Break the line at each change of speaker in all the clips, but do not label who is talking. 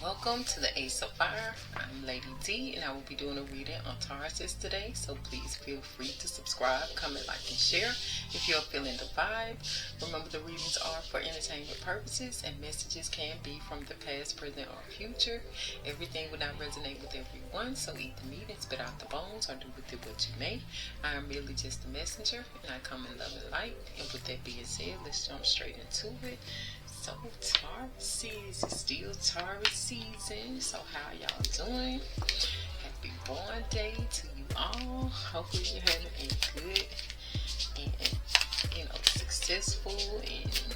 Welcome to the Ace of Fire. I'm Lady D and I will be doing a reading on Taurus today, so please feel free to subscribe, comment, like, and share if you're feeling the vibe. Remember, the readings are for entertainment purposes and messages can be from the past, present, or future. Everything will not resonate with everyone, so eat the meat and spit out the bones, or do with it what you may. I am merely just a messenger and I come in love and light. And with that being said, let's jump straight into it. So Taurus, it's still Taurus season. So how y'all doing? Happy born day to you all. Hopefully you're having a good and successful and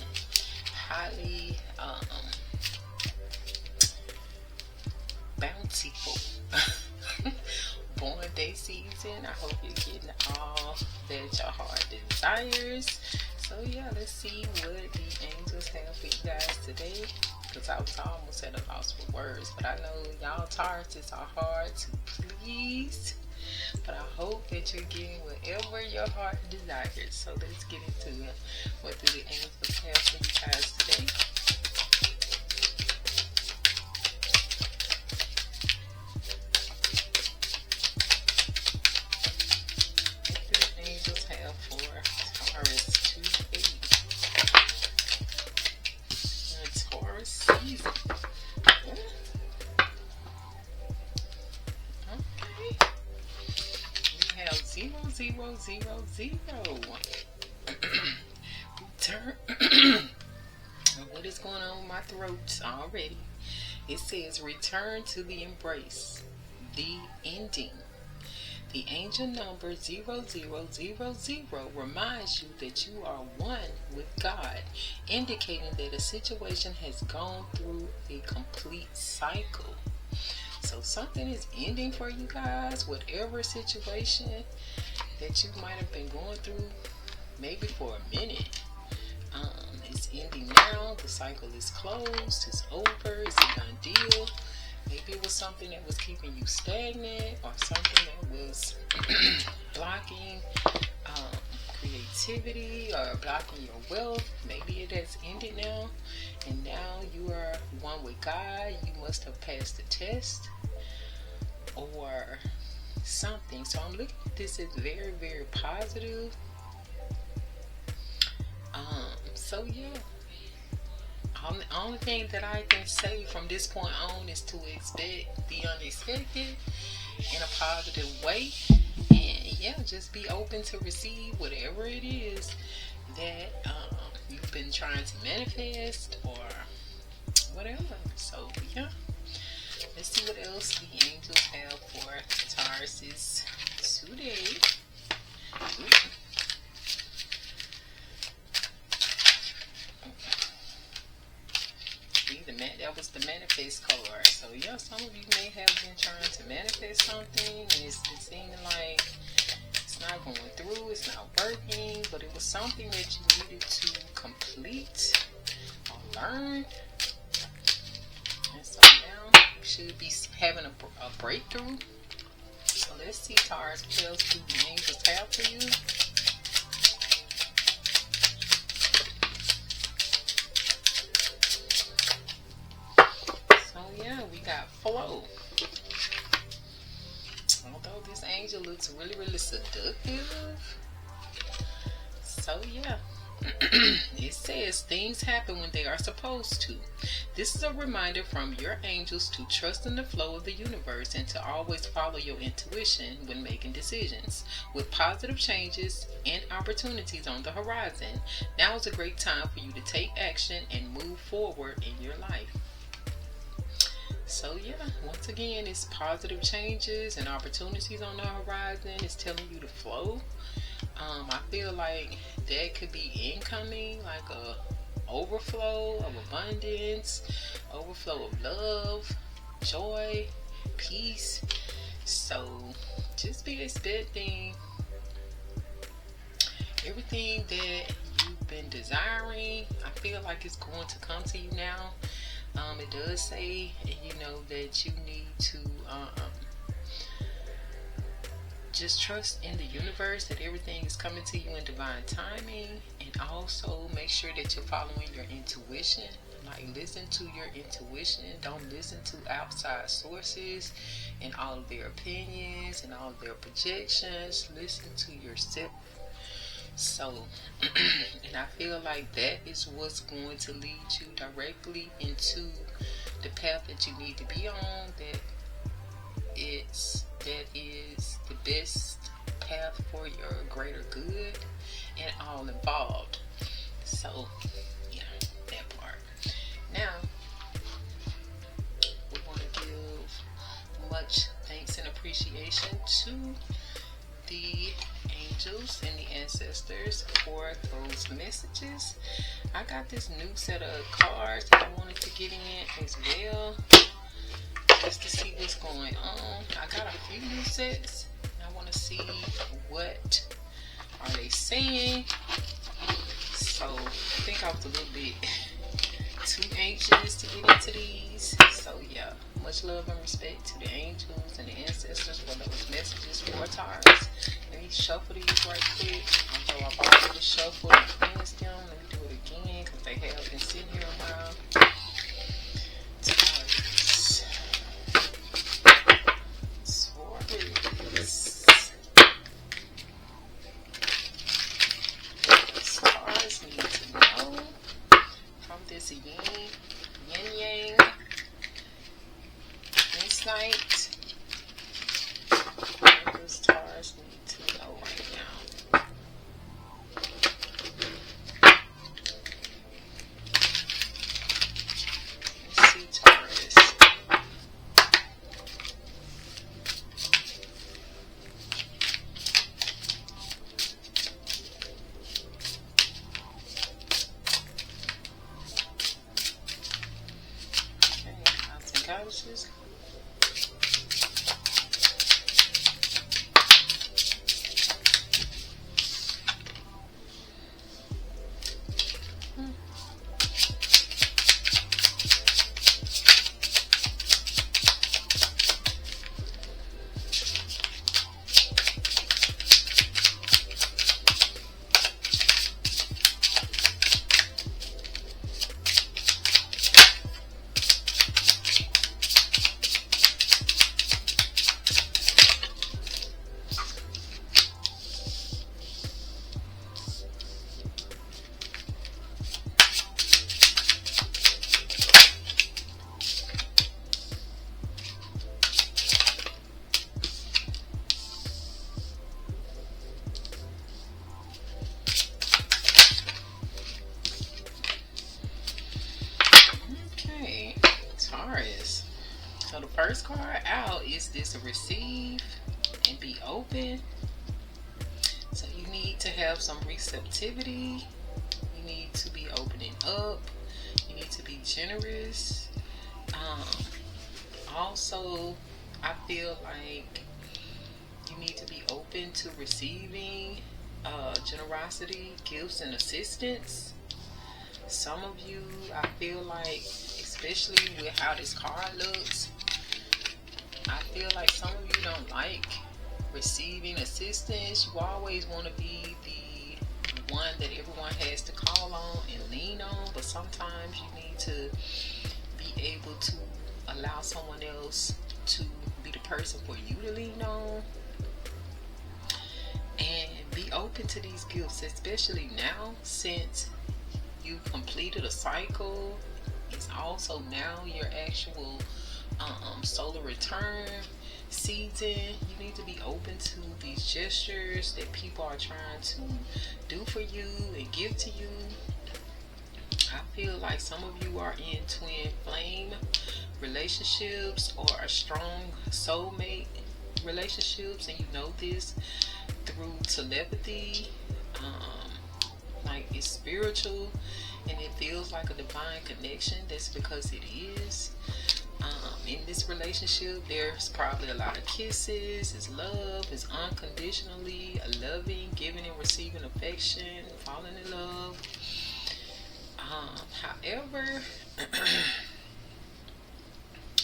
highly bountiful born day season. I hope you're getting all that your heart desires. So yeah, let's see what the angels have for you guys today. Because I was almost at a loss for words. But I know y'all Tauruses are hard to please. But I hope that you're getting whatever your heart desires. So let's get into it. What do the angels have for you guys today? What do the angels have for Taurus today? Taurus season. Okay. We have 0, 0, 0, 0. Return. What is going on with my throat already? It says return to the embrace. The ending. The angel number 0000 reminds you that you are one with God, indicating that a situation has gone through a complete cycle. So something is ending for you guys, whatever situation that you might have been going through, maybe for a minute. It's ending now. The cycle is closed. It's over. It's a done deal. Maybe it was something that was keeping you stagnant, or something that was blocking creativity or blocking your wealth. Maybe it has ended now, and now you are one with God. You must have passed the test or something. So I'm looking at this as very, very positive. So yeah. The only thing that I can say from this point on is to expect the unexpected in a positive way. And yeah, just be open to receive whatever it is that you've been trying to manifest or whatever. So yeah, let's see what else the angels have for Taurus today. That was the manifest card. So yeah, some of you may have been trying to manifest something and it's seeming like it's not going through, it's not working, but it was something that you needed to complete or learn. And so now you should be having a breakthrough. So let's see, Taurus, what else do the angels have for you? Yeah, we got flow. Although this angel looks really, really seductive. So yeah. It says things happen when they are supposed to. This is a reminder from your angels to trust in the flow of the universe and to always follow your intuition when making decisions. With positive changes and opportunities on the horizon, now is a great time for you to take action and move forward in your life. So yeah, once again, it's positive changes and opportunities on the horizon. It's telling you to flow. I feel like that could be incoming, like a overflow of abundance, overflow of love, joy, peace. So just be expecting everything that you've been desiring. I feel like it's going to come to you now. It does say, that you need to just trust in the universe that everything is coming to you in divine timing, and also make sure that you're following your intuition. Like, listen to your intuition. Don't listen to outside sources and all of their opinions and all of their projections. Listen to yourself. So, and I feel like that is what's going to lead you directly into the path that you need to be on. That is the best path for your greater good and all involved. So, yeah, that part. Now, we want to give much thanks and appreciation to the angels and the ancestors for those messages. I got this new set of cards that I wanted to get in as well, just to see what's going on. I got a few new sets. I want to see what are they saying. So I think I was a little bit too anxious to get into these. So yeah, much love and respect to the angels and the ancestors for those messages for Taurus. Let me shuffle these right quick. Although I've already shuffled and cleansed them, let me do it again because they have been sitting here a while. Taurus. Taurus need to know from this yin yang insight. What does Taurus need to know right now? Let's see, Taurus. Okay, gods and goddesses. Taurus. So the first card out is this: receive and be open. So you need to have some receptivity. You need to be opening up. You need to be generous. Also, I feel like you need to be open to receiving generosity, gifts, and assistance. Some of you, I feel like, especially with how this card looks, I feel like some of you don't like receiving assistance. You always want to be the one that everyone has to call on and lean on, but sometimes you need to be able to allow someone else to be the person for you to lean on. And be open to these gifts, especially now since you completed a cycle. It's also now your actual solar return season. You need to be open to these gestures that people are trying to do for you and give to you. I feel like some of you are in twin flame relationships or a strong soulmate relationships, and you know this through telepathy. Like it's spiritual and it feels like a divine connection. That's because it is. In this relationship, there's probably a lot of kisses. It's love. It's unconditionally loving, giving and receiving affection, falling in love. However,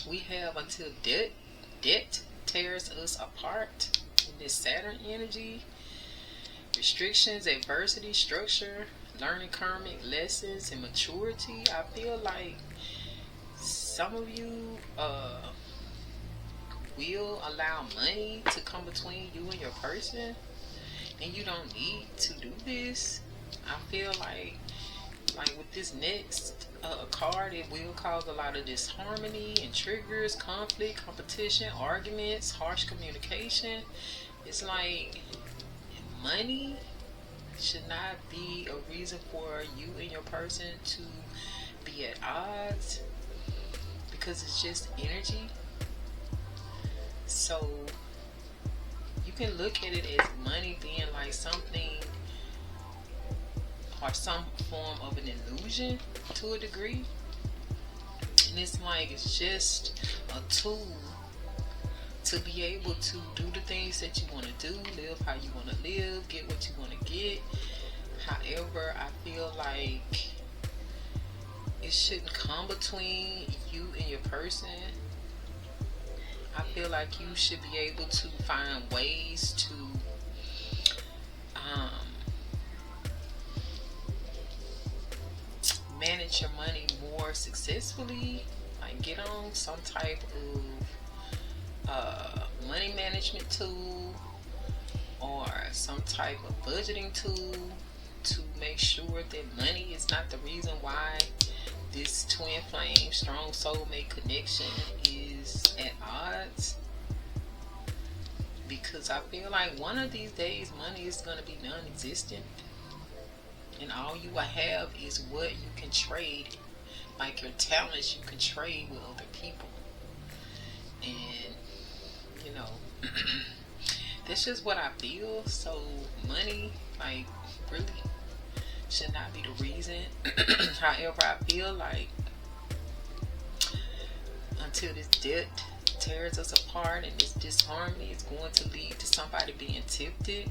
we have until debt tears us apart in this Saturn energy. Restrictions, adversity, structure, learning karmic lessons and maturity. I feel like some of you will allow money to come between you and your person, and you don't need to do this. I feel like with this next card, it will cause a lot of disharmony and triggers, conflict, competition, arguments, harsh communication. It's like money should not be a reason for you and your person to be at odds, because it's just energy. So you can look at it as money being like something or some form of an illusion to a degree. And it's like it's just a tool to be able to do the things that you want to do, live how you want to live, get what you want to get. However, I feel like it shouldn't come between you and your person. I feel like you should be able to find ways to manage your money more successfully, like get on some type of money management tool or some type of budgeting tool to make sure that money is not the reason why this twin flame strong soulmate connection is at odds. Because I feel like one of these days money is going to be non-existent, and all you will have is what you can trade, like your talents you can trade with other people. And you know, that's just what I feel. So money, like, really should not be the reason. However, I feel like until this debt tears us apart and this disharmony is going to lead to somebody being tempted.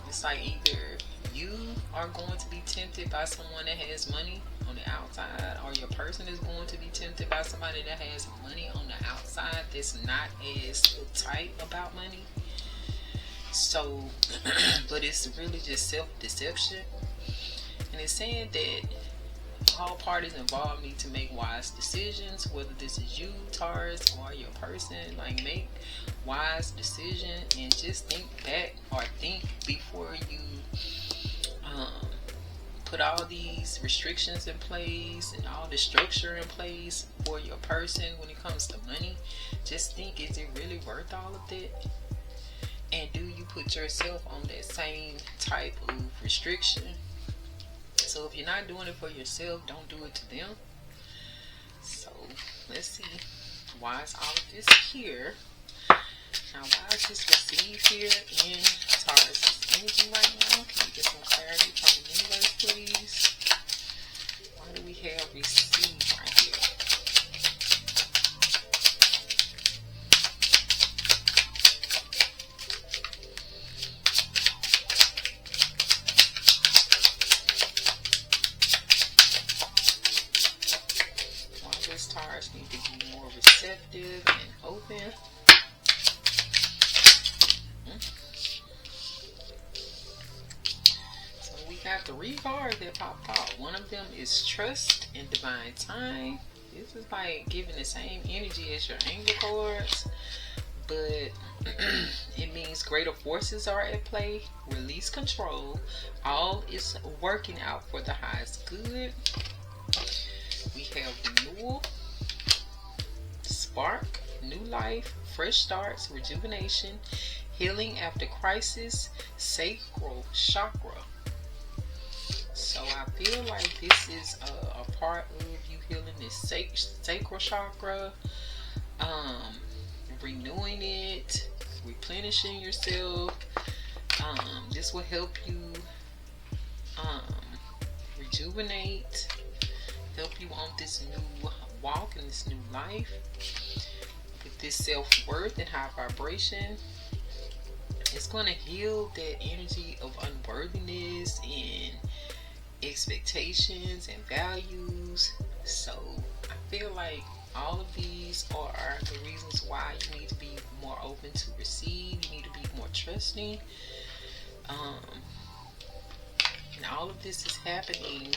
It's like either you are going to be tempted by someone that has money on the outside, or your person is going to be tempted by somebody that has money on the outside that's not as tight about money. So, but it's really just self-deception. And it's saying that all parties involved need to make wise decisions, whether this is you, Taurus, or your person. Like, make wise decision and just think back, or think before you put all these restrictions in place and all the structure in place for your person when it comes to money. Just think, is it really worth all of that? And do you put yourself on that same type of restriction? So if you're not doing it for yourself, don't do it to them. So let's see, why is all of this here? Now, why is this received here in Taurus' energy right now? Can you get some clarity from the universe, please? Why do we have received right here? Why does Taurus need to be more receptive and open? Got 3 cards that popped out. One of them is trust and divine time. This is like giving the same energy as your angel cards, but it means greater forces are at play. Release control. All is working out for the highest good. We have renewal, spark, new life, fresh starts, rejuvenation, healing after crisis, sacral chakra. So I feel like this is a part of you healing this sacral chakra, renewing it, replenishing yourself. This will help you rejuvenate, help you on this new walk and this new life with this self-worth and high vibration. It's going to heal that energy of unworthiness and expectations and values. So I feel like all of these are the reasons why you need to be more open to receive. You need to be more trusting. Um, and all of this is happening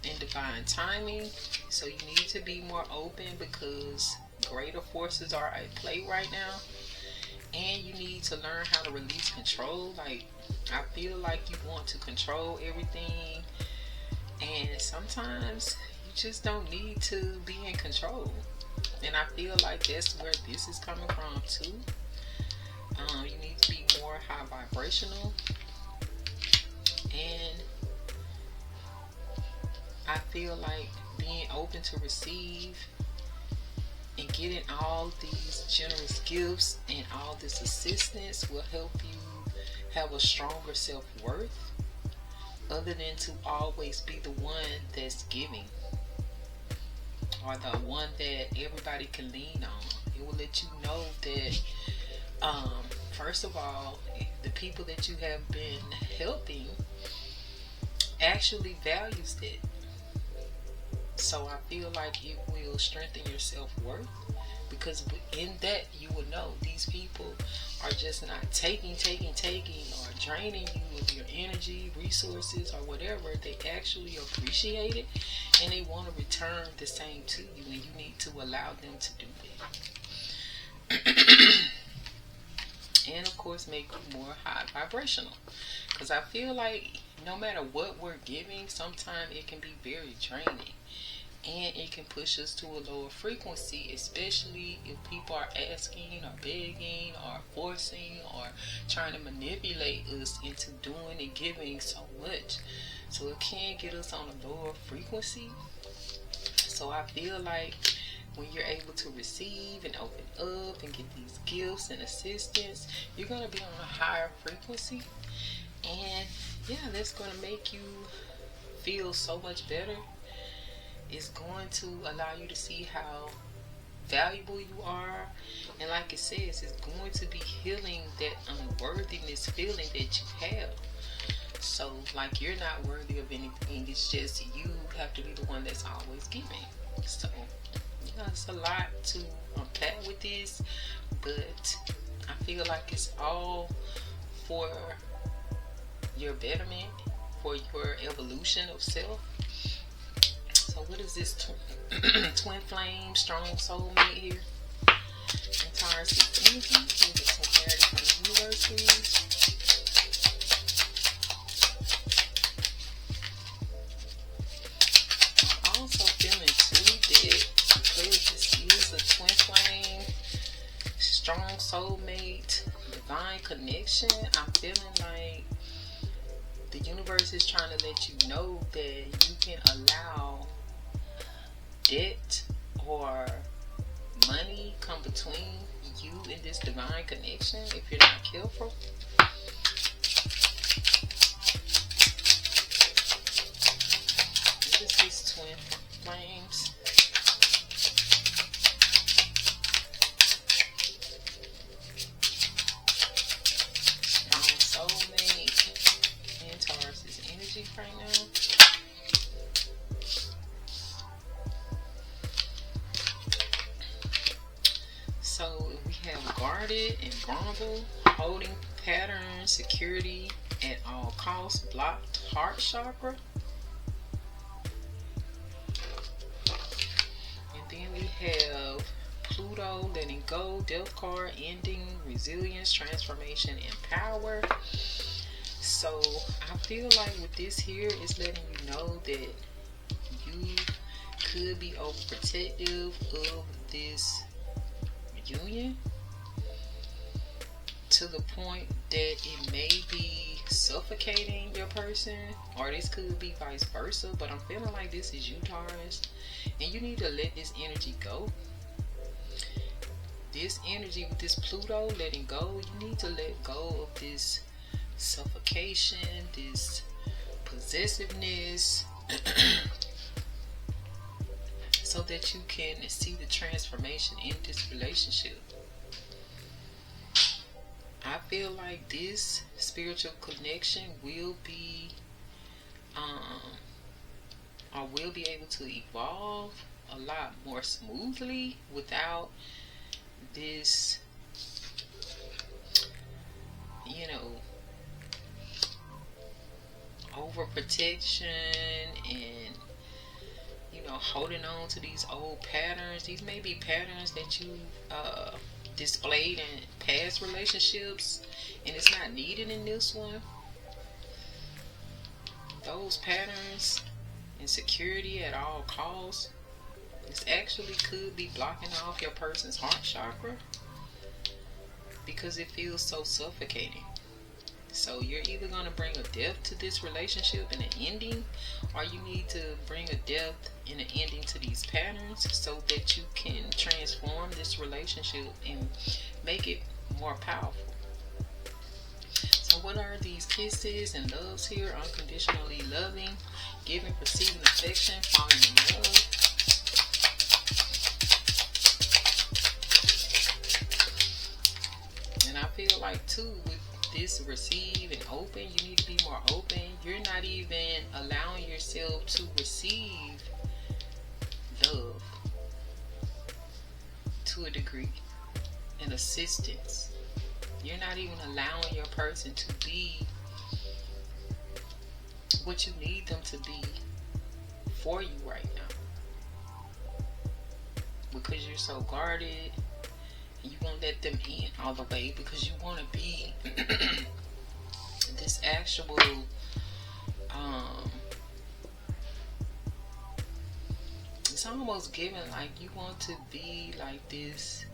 in divine timing. So you need to be more open because greater forces are at play right now. And you need to learn how to release control. Like, I feel like you want to control everything. And sometimes you just don't need to be in control. And I feel like that's where this is coming from too. You need to be more high vibrational. And I feel like being open to receive and getting all these generous gifts and all this assistance will help you have a stronger self-worth, other than to always be the one that's giving or the one that everybody can lean on. It will let you know that first of all, the people that you have been helping actually values it. So I feel like it will strengthen your self-worth, because in that you will know these people are just not taking or draining you of your energy, resources, or whatever. They actually appreciate it and they want to return the same to you, and you need to allow them to do that. And of course, make you more high vibrational, because I feel like no matter what we're giving, sometimes it can be very draining. And it can push us to a lower frequency, especially if people are asking or begging or forcing or trying to manipulate us into doing and giving so much. So it can get us on a lower frequency. So I feel like when you're able to receive and open up and get these gifts and assistance, you're going to be on a higher frequency. And yeah, that's going to make you feel so much better. It's going to allow you to see how valuable you are. And like it says, it's going to be healing that unworthiness feeling that you have. So like, you're not worthy of anything. It's just you have to be the one that's always giving. So it's a lot to unpack with this, but I feel like it's all for your betterment, for your evolution of self. So what is this twin flame, strong soulmate here? And Taurus energy. We'll get some clarity from the universe, please. I'm also feeling too that because this is a twin flame, strong soulmate, divine connection, I'm feeling like the universe is trying to let you know that you can allow debt or money come between you and this divine connection if you're not careful. This is twin flames. Strong soulmate and Taurus energy right now. So we have guarded and vulnerable, holding pattern, security at all costs, blocked heart chakra. And then we have Pluto, letting go, death card, ending, resilience, transformation, and power. So I feel like with this here, it's letting you know that you could be overprotective of this union to the point that it may be suffocating your person, or this could be vice versa. But I'm feeling like this is you, Taurus, and you need to let this energy go. This energy with this Pluto letting go, you need to let go of this suffocation, this possessiveness, so that you can see the transformation in this relationship. I feel like this spiritual connection will be or will be able to evolve a lot more smoothly without this, overprotection and, you know, holding on to these old patterns. These may be patterns that you displayed in past relationships, and it's not needed in this one. Those patterns, insecurity at all costs, this actually could be blocking off your person's heart chakra because it feels so suffocating. So you're either going to bring a death to this relationship and an ending, or you need to bring a death and an ending to these patterns so that you can transform this relationship and make it more powerful. So what are these kisses and loves here? Unconditionally loving, giving, receiving affection, falling in love. And I feel like too, with this receive and open, you need to be more open. You're not even allowing yourself to receive love to a degree and assistance. You're not even allowing your person to be what you need them to be for you right now, because you're so guarded. You won't let them in all the way because you want to be this actual it's almost given like you want to be like this.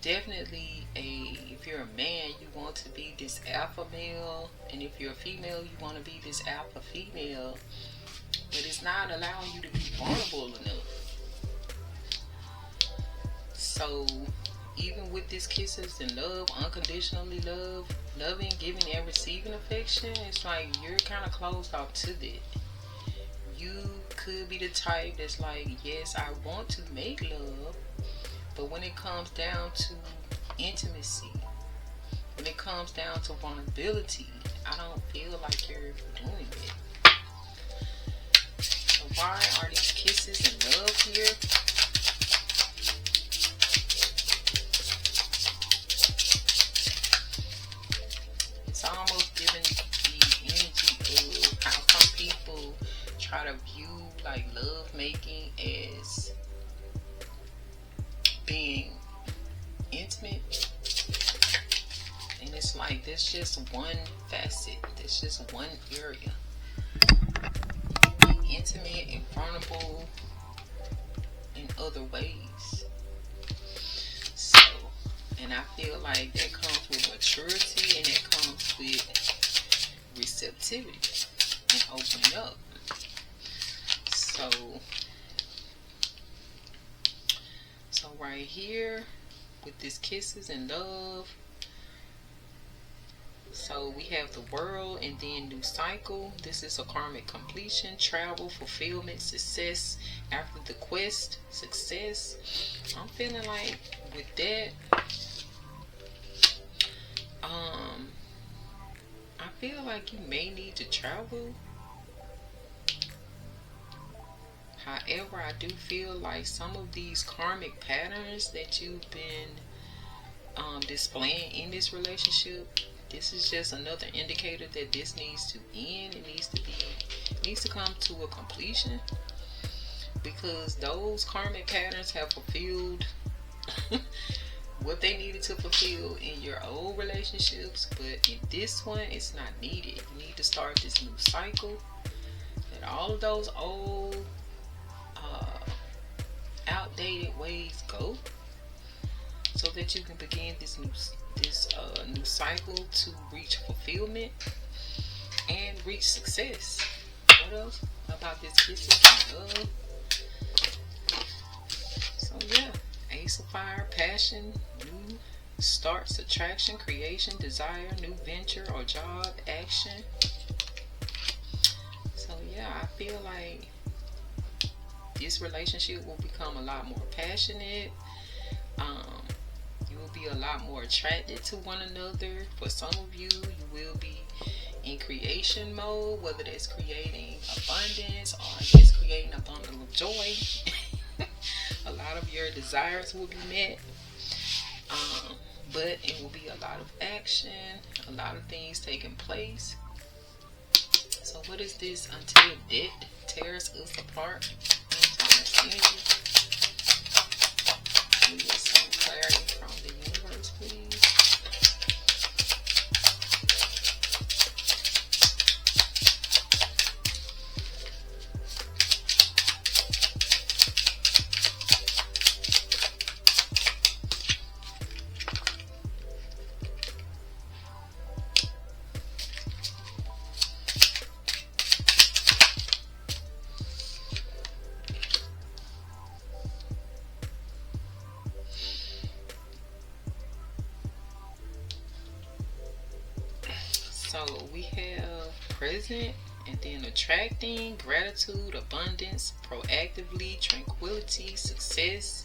Definitely if you're a man, you want to be this alpha male, and if you're a female, you want to be this alpha female, but it's not allowing you to be vulnerable enough. So even with this kisses and love, unconditionally loving, giving and receiving affection, it's like you're kind of closed off to that. You could be the type that's like, yes, I want to make love, but when it comes down to intimacy, when it comes down to vulnerability, I don't feel like you're doing it. So why are these kisses and love here? It's almost giving the energy of how some people try to view like love making as being intimate, and it's like there's just one facet, there's just one area. You can be intimate and vulnerable in other ways. So, and I feel like that comes with maturity, and that comes with receptivity and opening up. So right here with this kisses and love, so we have the world and then new cycle. This is a karmic completion, travel, fulfillment, success after the quest, success. I'm feeling like with that, I feel like you may need to travel. However, I do feel like some of these karmic patterns that you've been displaying in this relationship, this is just another indicator that this needs to end. It needs to come to a completion, because those karmic patterns have fulfilled what they needed to fulfill in your old relationships, but in this one, it's not needed. You need to start this new cycle. Let all of those old outdated ways go, so that you can begin this new cycle to reach fulfillment and reach success. What else about this kisses and love? So yeah, Ace of Fire, passion, new starts, attraction, creation, desire, new venture or job, action. So yeah, I feel like this relationship will become a lot more passionate. You will be a lot more attracted to one another. For some of you, you will be in creation mode, whether that's creating abundance or just creating a bundle of joy. A lot of your desires will be met, but it will be a lot of action, a lot of things taking place. What is this? Until death tears us apart. Taurus energy. We get some clarity from the universe, please. So we have present, and then attracting, gratitude, abundance, proactively, tranquility, success.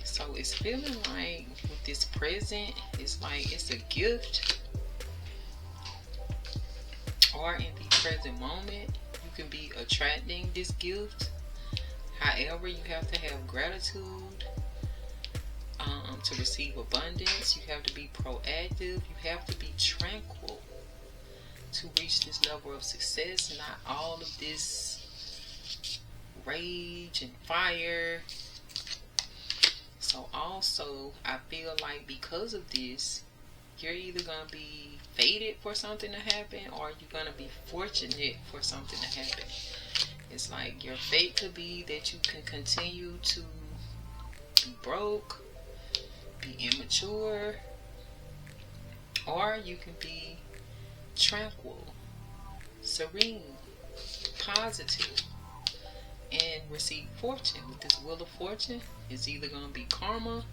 So it's feeling like with this present, it's like it's a gift, or in the present moment, you can be attracting this gift. However, you have to have gratitude. To receive abundance, you have to be proactive, you have to be tranquil to reach this level of success. Not all of this rage and fire. So also, I feel like because of this, you're either going to be fated for something to happen, or you're going to be fortunate for something to happen. It's like your fate could be that you can continue to be broke, be immature, or you can be tranquil, serene, positive, and receive fortune. With this wheel of fortune, it's either going to be karma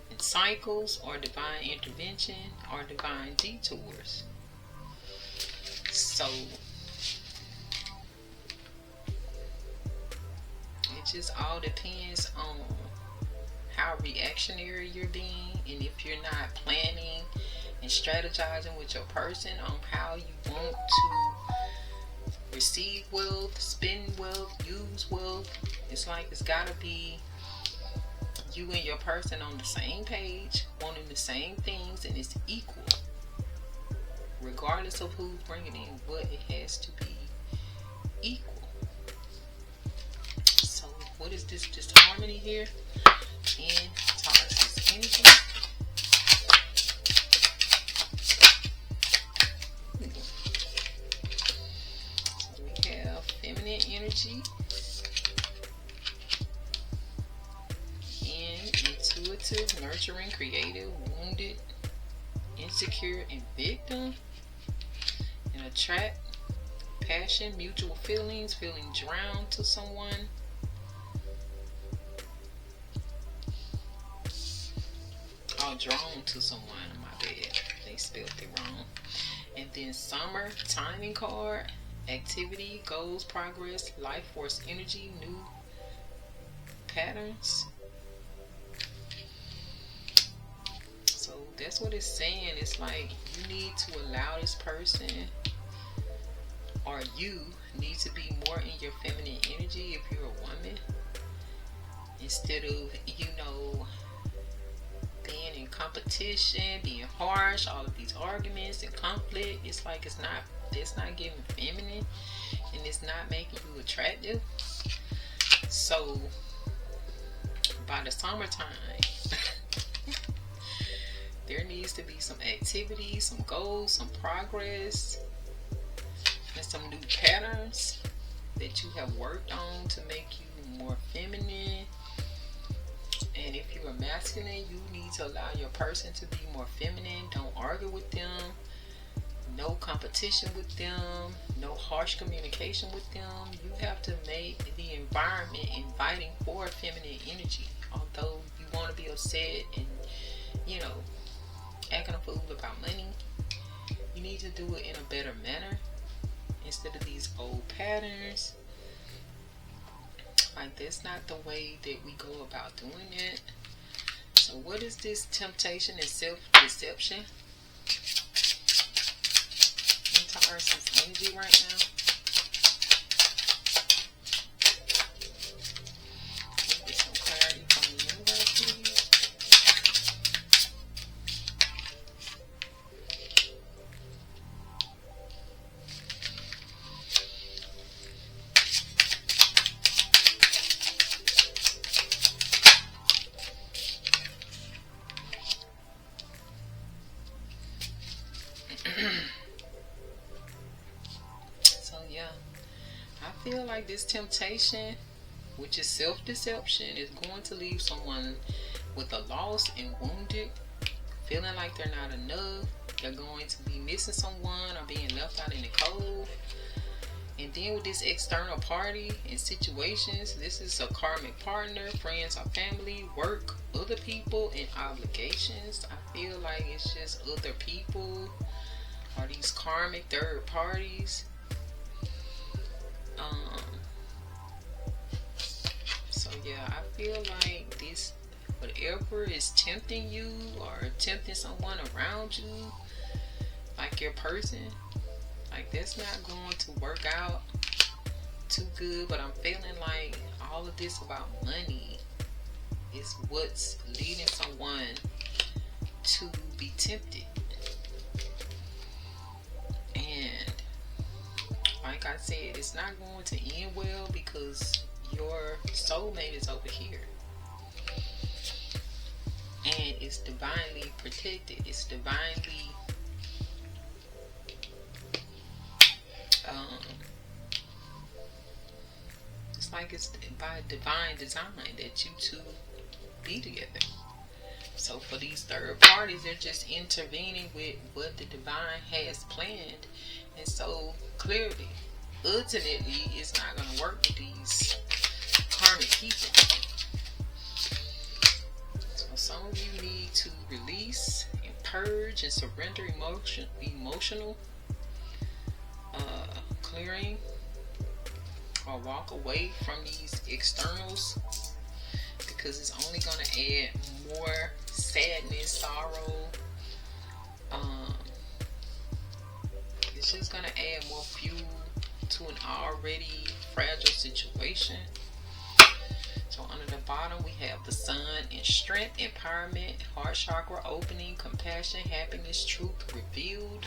and cycles, or divine intervention, or divine detours. So it just all depends on how reactionary you're being, and if you're not planning and strategizing with your person on how you want to receive wealth, spend wealth, use wealth. It's like it's gotta be you and your person on the same page, wanting the same things, and it's equal, regardless of who's bringing in what. It has to be equal. So what is this disharmony here in Taurus energy? So we have feminine energy and intuitive, nurturing, creative, wounded, insecure, and victim. And attract, passion, mutual feelings, feeling drawn to someone. Drawn to someone, my bad, they spelled it wrong. And then summer, timing card, activity, goals, progress, life force energy, new patterns. So that's what it's saying. It's like you need to allow this person, or you need to be more in your feminine energy if you're a woman, instead of, being in competition, being harsh, all of these arguments and conflict. It's like it's not giving feminine, and it's not making you attractive. So by the summertime, there needs to be some activity, some goals, some progress, and some new patterns that you have worked on to make you more feminine. And if you're masculine, you need to allow your person to be more feminine. Don't argue with them. No competition with them. No harsh communication with them. You have to make the environment inviting for feminine energy. Although you want to be upset and, acting a fool about money, you need to do it in a better manner instead of these old patterns. Like, that's not the way that we go about doing it. So what is this temptation and self-deception in Taurus energy right now? Get some clarity from the universe, please. feel like this temptation, which is self-deception, is going to leave someone with a lost and wounded, feeling like they're not enough. They're going to be missing someone or being left out in the cold. And then with this external party and situations, this is a karmic partner, friends or family, work, other people, and obligations. I feel like it's just other people or these karmic third parties. So yeah, I feel like this, whatever is tempting you or tempting someone around you, like your person, like that's not going to work out too good. But I'm feeling like all of this about money is what's leading someone to be tempted. And like I said, it's not going to end well because your soulmate is over here. And it's divinely protected. It's divinely it's like it's by divine design that you two be together. So for these third parties, they're just intervening with what the divine has planned. And so clearly, ultimately, it's not going to work with these karmic people. So some of you need to release and purge and surrender emotional clearing, or walk away from these externals, because it's only going to add more sadness, sorrow. It's just going to add more fuel to an already fragile situation. So under the bottom we have the sun and strength, empowerment, heart chakra opening, compassion, happiness, truth revealed.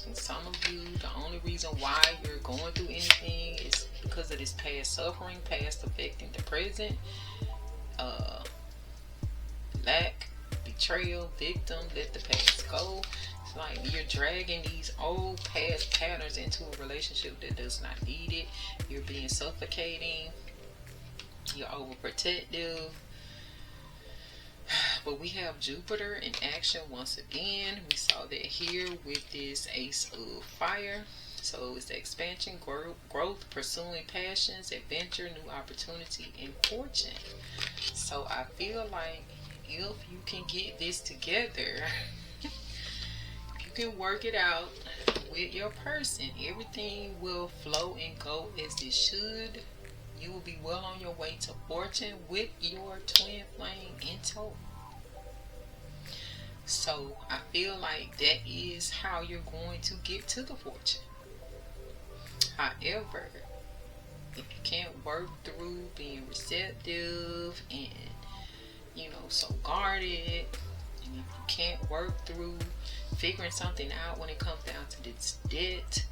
And some of you, the only reason why you're going through anything is because of this past suffering, past affecting the present, lack, betrayal, victim, let the past go. It's like you're dragging these old past patterns into a relationship that does not need it. You're being suffocating. You're overprotective. But we have Jupiter in action once again. We saw that here with this Ace of Fire. So it's the expansion, growth, pursuing passions, adventure, new opportunity, and fortune. So I feel like if you can get this together, if you can work it out with your person, everything will flow and go as it should. You will be well on your way to fortune with your twin flame in tow. So I feel like that is how you're going to get to the fortune. However, if you can't work through being receptive and, so guarded, and if you can't work through figuring something out when it comes down to this debt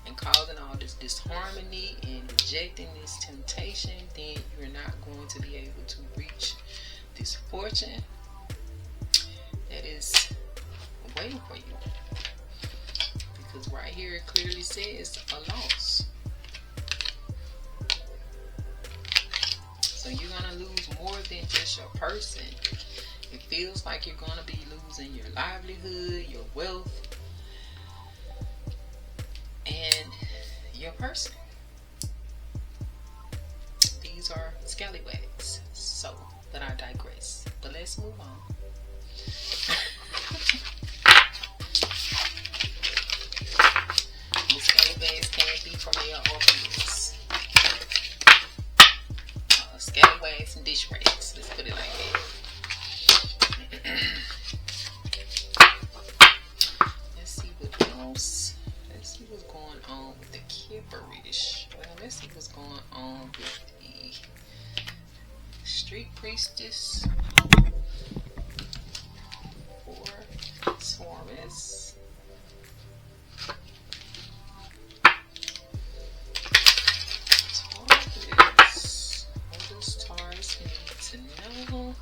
and causing all this disharmony and rejecting this temptation, then you're not going to be able to reach this fortune that is waiting for you. Because right here it clearly says a loss. So you're going to lose more than just your person. It feels like you're going to be losing your livelihood, your wealth, and your person. These are scallywags. So, but I digress. But let's move on. These scallywags can be from male or females. Scallywags and dish rags. Let's put it like that. Let's see what else. Let's see what's going on with the Kiberish. Well, let's see what's going on with the Street Priestess for Taurus. What does Taurus need to know?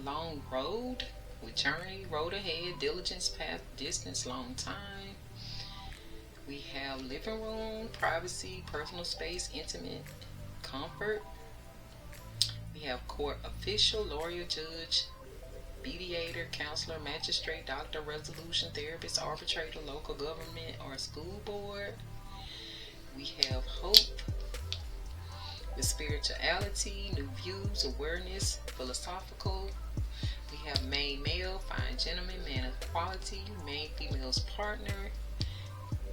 long road with journey, road ahead, diligence, path, distance, long time. We have living room, privacy, personal space, intimate, comfort. We have court official, lawyer, judge, mediator, counselor, magistrate, doctor, resolution, therapist, arbitrator, local government, or school board. We have hope, with spirituality, new views, awareness, philosophical. We have main male, fine gentleman, man of quality, main female's partner,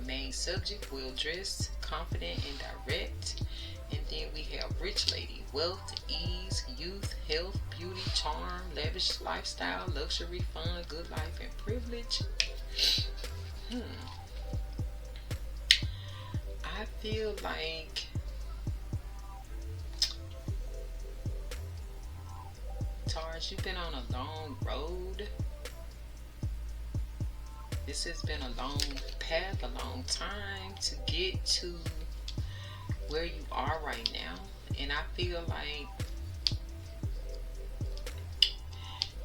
main subject, well dressed, confident and direct. And then we have rich lady, wealth, ease, youth, health, beauty, charm, lavish lifestyle, luxury, fun, good life, and privilege. I feel like Taurus, you've been on a long road. This has been a long path, a long time to get to where you are right now. And I feel like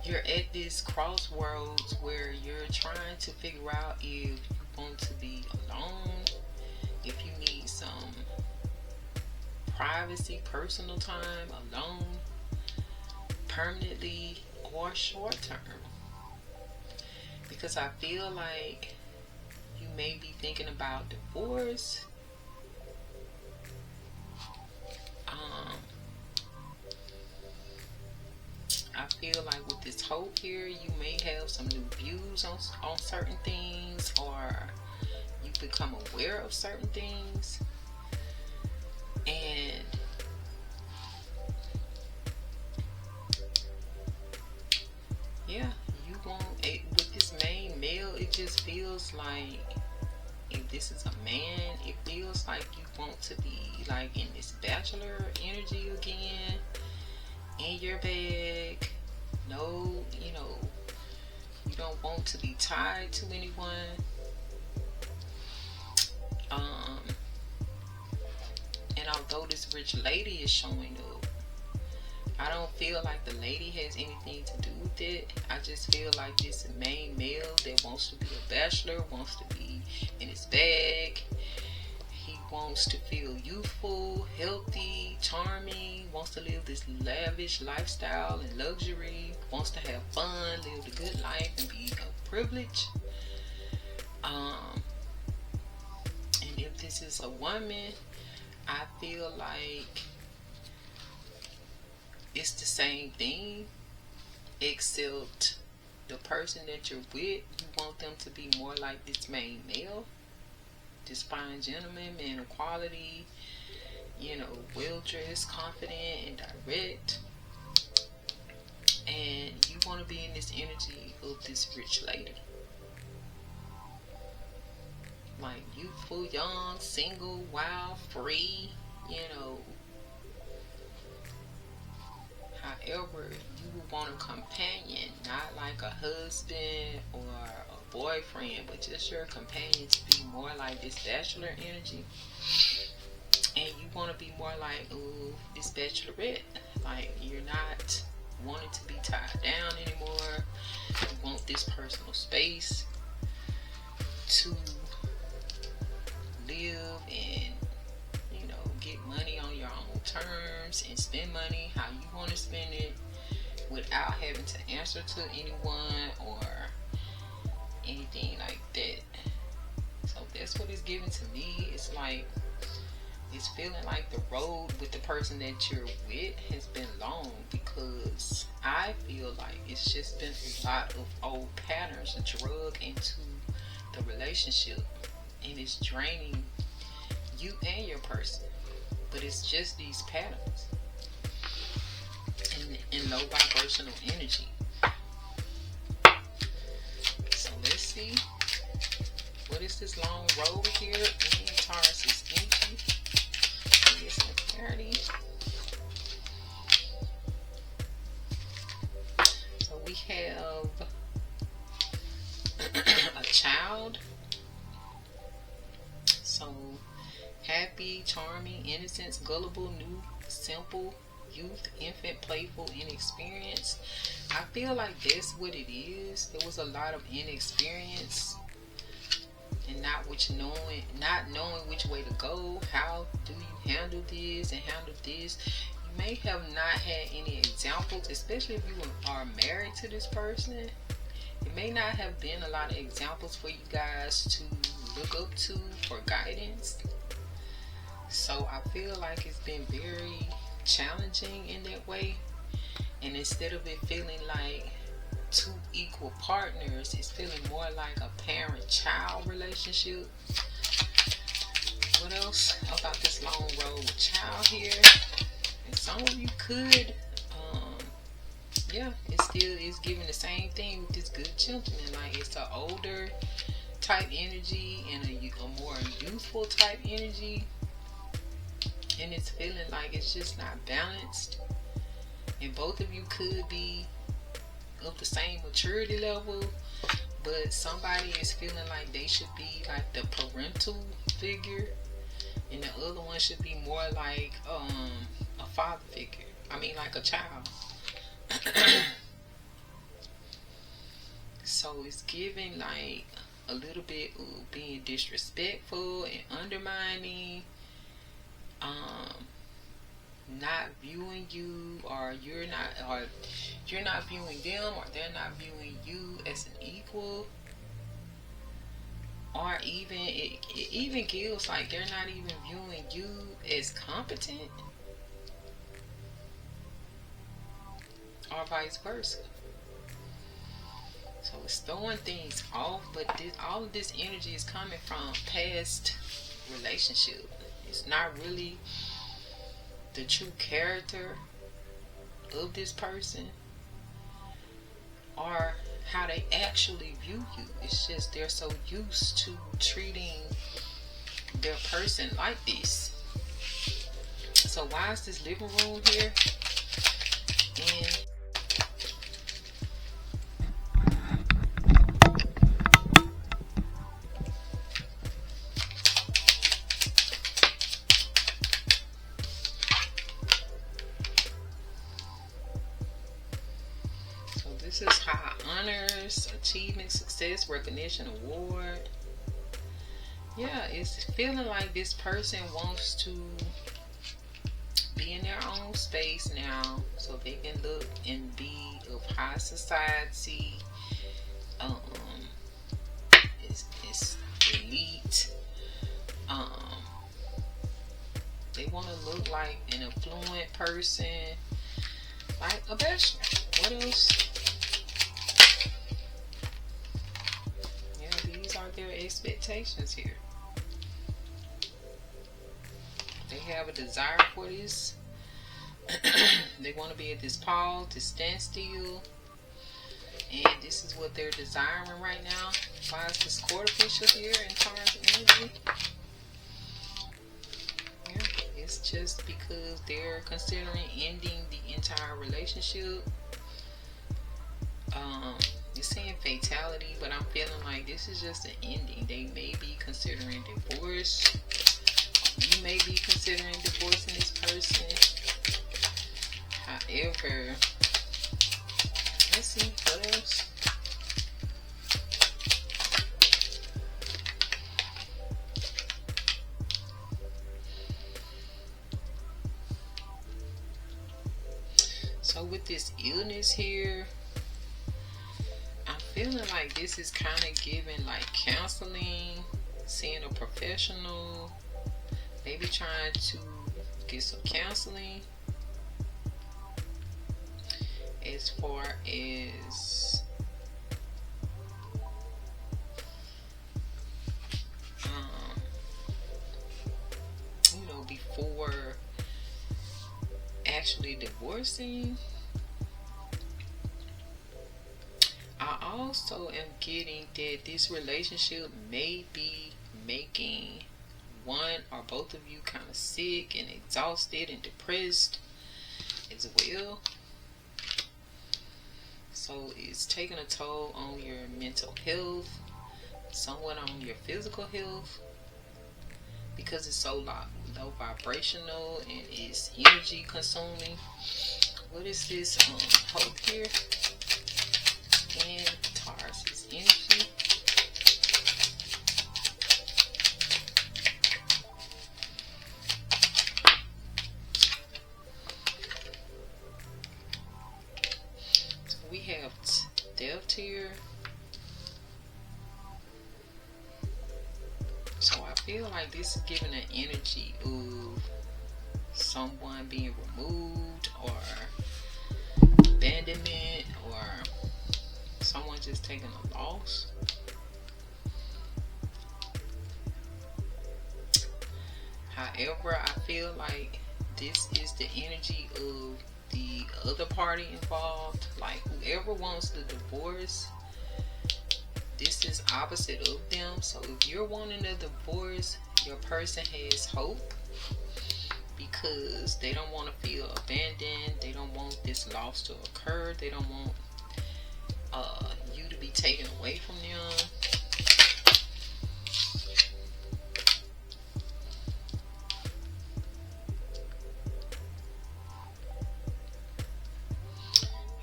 you're at this crossroads where you're trying to figure out if you want to be alone, if you need some privacy, personal time, alone, permanently or short term. Because I feel like you may be thinking about divorce. I feel like with this hope here, you may have some new views on certain things, or you become aware of certain things. And yeah, you want it with this main male. It just feels like, if this is a man, it feels like you want to be like in this bachelor energy again, in your bag. No, you don't want to be tied to anyone. And although this rich lady is showing up, I don't feel like the lady has anything to do with it. I just feel like this main male that wants to be a bachelor, wants to be in his bag. He wants to feel youthful, healthy, charming, wants to live this lavish lifestyle and luxury, wants to have fun, live the good life, and be a privilege. And if this is a woman, I feel like it's the same thing, except the person that you're with, you want them to be more like this main male, this fine gentleman, man of quality, well dressed, confident, and direct. And you want to be in this energy of this rich lady, like youthful, young, single, wild, free, However, you would want a companion, not like a husband or a boyfriend, but just your companion to be more like this bachelor energy. And you want to be more like, this bachelorette. Like, you're not wanting to be tied down anymore. You want this personal space to live and get money on your own terms and spend money how you want to spend it without having to answer to anyone or anything like that. So that's what it's giving to me. It's like, it's feeling like the road with the person that you're with has been long, because I feel like it's just been a lot of old patterns drug into the relationship, and it's draining you and your person. But it's just these patterns in low vibrational energy. So let's see, what is this long road here in Taurus's energy? Get some clarity. So we have a child. So happy, charming, innocence, gullible, new, simple, youth, infant, playful, inexperienced. I feel like that's what it is. There was a lot of inexperience and not knowing which way to go. How do you handle this and handle this? You may have not had any examples, especially if you are married to this person. It may not have been a lot of examples for you guys to look up to for guidance. So I feel like it's been very challenging in that way. And instead of it feeling like two equal partners, it's feeling more like a parent-child relationship. What else about this long road with child here? And some of you could, yeah, it still is giving the same thing with this good gentleman. Like, it's an older type energy and a more youthful type energy. And it's feeling like it's just not balanced. And both of you could be of the same maturity level, but somebody is feeling like they should be like the parental figure, and the other one should be more like a father figure. I mean, like a child. So it's giving like a little bit of being disrespectful and undermining, not viewing you, or you're not viewing them, or they're not viewing you as an equal, or even it even gives like they're not even viewing you as competent, or vice versa. So it's throwing things off, but all of this energy is coming from past relationship. It's not really the true character of this person or how they actually view you. It's just they're so used to treating their person like this. So why is this living room here? And this is high honors, achievement, success, recognition, award. Yeah, it's feeling like this person wants to be in their own space now, so they can look and be of high society. It's elite. They want to look like an affluent person, like a bachelor. What else? These are their expectations here. They have a desire for this. They want to be at this pause, this standstill. And this is what they're desiring right now. Why is this court official here in Taurus energy? Yeah, it's just because they're considering ending the entire relationship. It's saying fatality, but I'm feeling like this is just an ending. They may be considering divorce. You may be considering divorcing this person. However, let's see what else. So with this illness here, I'm feeling like this is kind of giving like counseling, seeing a professional, maybe trying to get some counseling as far as before actually divorcing. I also am getting that this relationship may be making one or both of you kind of sick and exhausted and depressed as well. So it's taking a toll on your mental health, somewhat on your physical health, because it's so low vibrational and it's energy consuming. What is this hope here? And Taurus' energy. So we have death here. So I feel like this is giving an energy of someone being removed or abandonment or someone just taking a loss. However, I feel like this is the energy of the other party involved. Like whoever wants the divorce, this is opposite of them. So if you're wanting a divorce, your person has hope because they don't want to feel abandoned. They don't want this loss to occur. They don't want you to be taken away from them.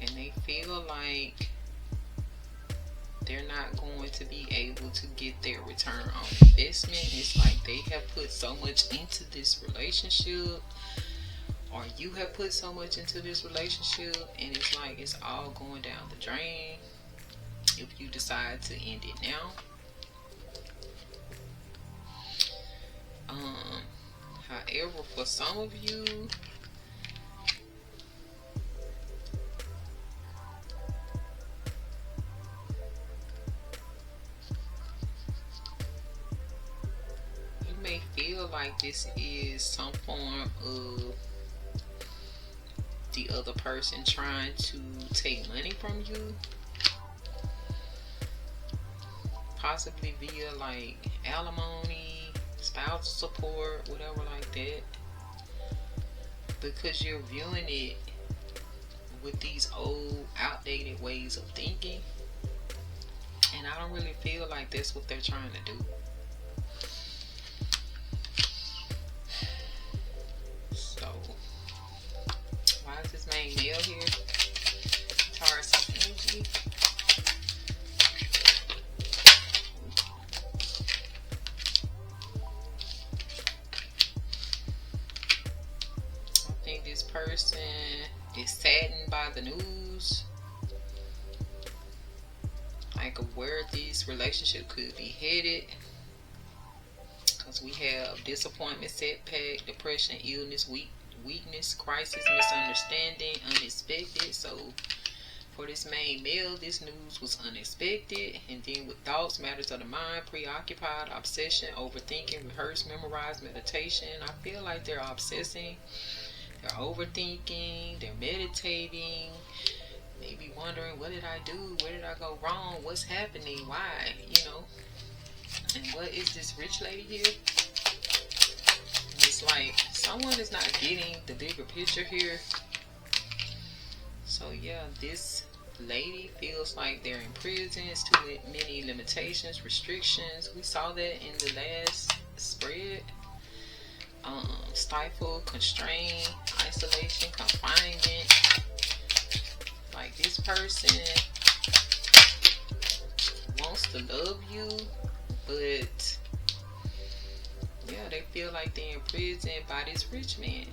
And they feel like they're not going to be able to get their return on investment. It's like they have put so much into this relationship, or you have put so much into this relationship, and it's like it's all going down the drain if you decide to end it now. However, for some of you, may feel like this is some form of the other person trying to take money from you, possibly via like alimony, spousal support, whatever like that, because you're viewing it with these old outdated ways of thinking, and I don't really feel like that's what they're trying to do. Main male here, Taurus energy. I think this person is saddened by the news, like of where this relationship could be headed, because we have disappointment, setback, depression, illness, weakness, crisis, misunderstanding, unexpected. So for this main male, this news was unexpected. And then with thoughts, matters of the mind, preoccupied, obsession, overthinking, rehearse, memorize, meditation. I feel like they're obsessing, they're overthinking, they're meditating, maybe wondering, what did I do, where did I go wrong, what's happening, why, you know. And what is this rich lady here? It's like someone is not getting the bigger picture here. So yeah, this lady feels like they're in prison. It's too many limitations, restrictions. We saw that in the last spread. Stifle, constrain, isolation, confinement. Like this person wants to love you, but yeah, they feel like they're in prison by this rich man.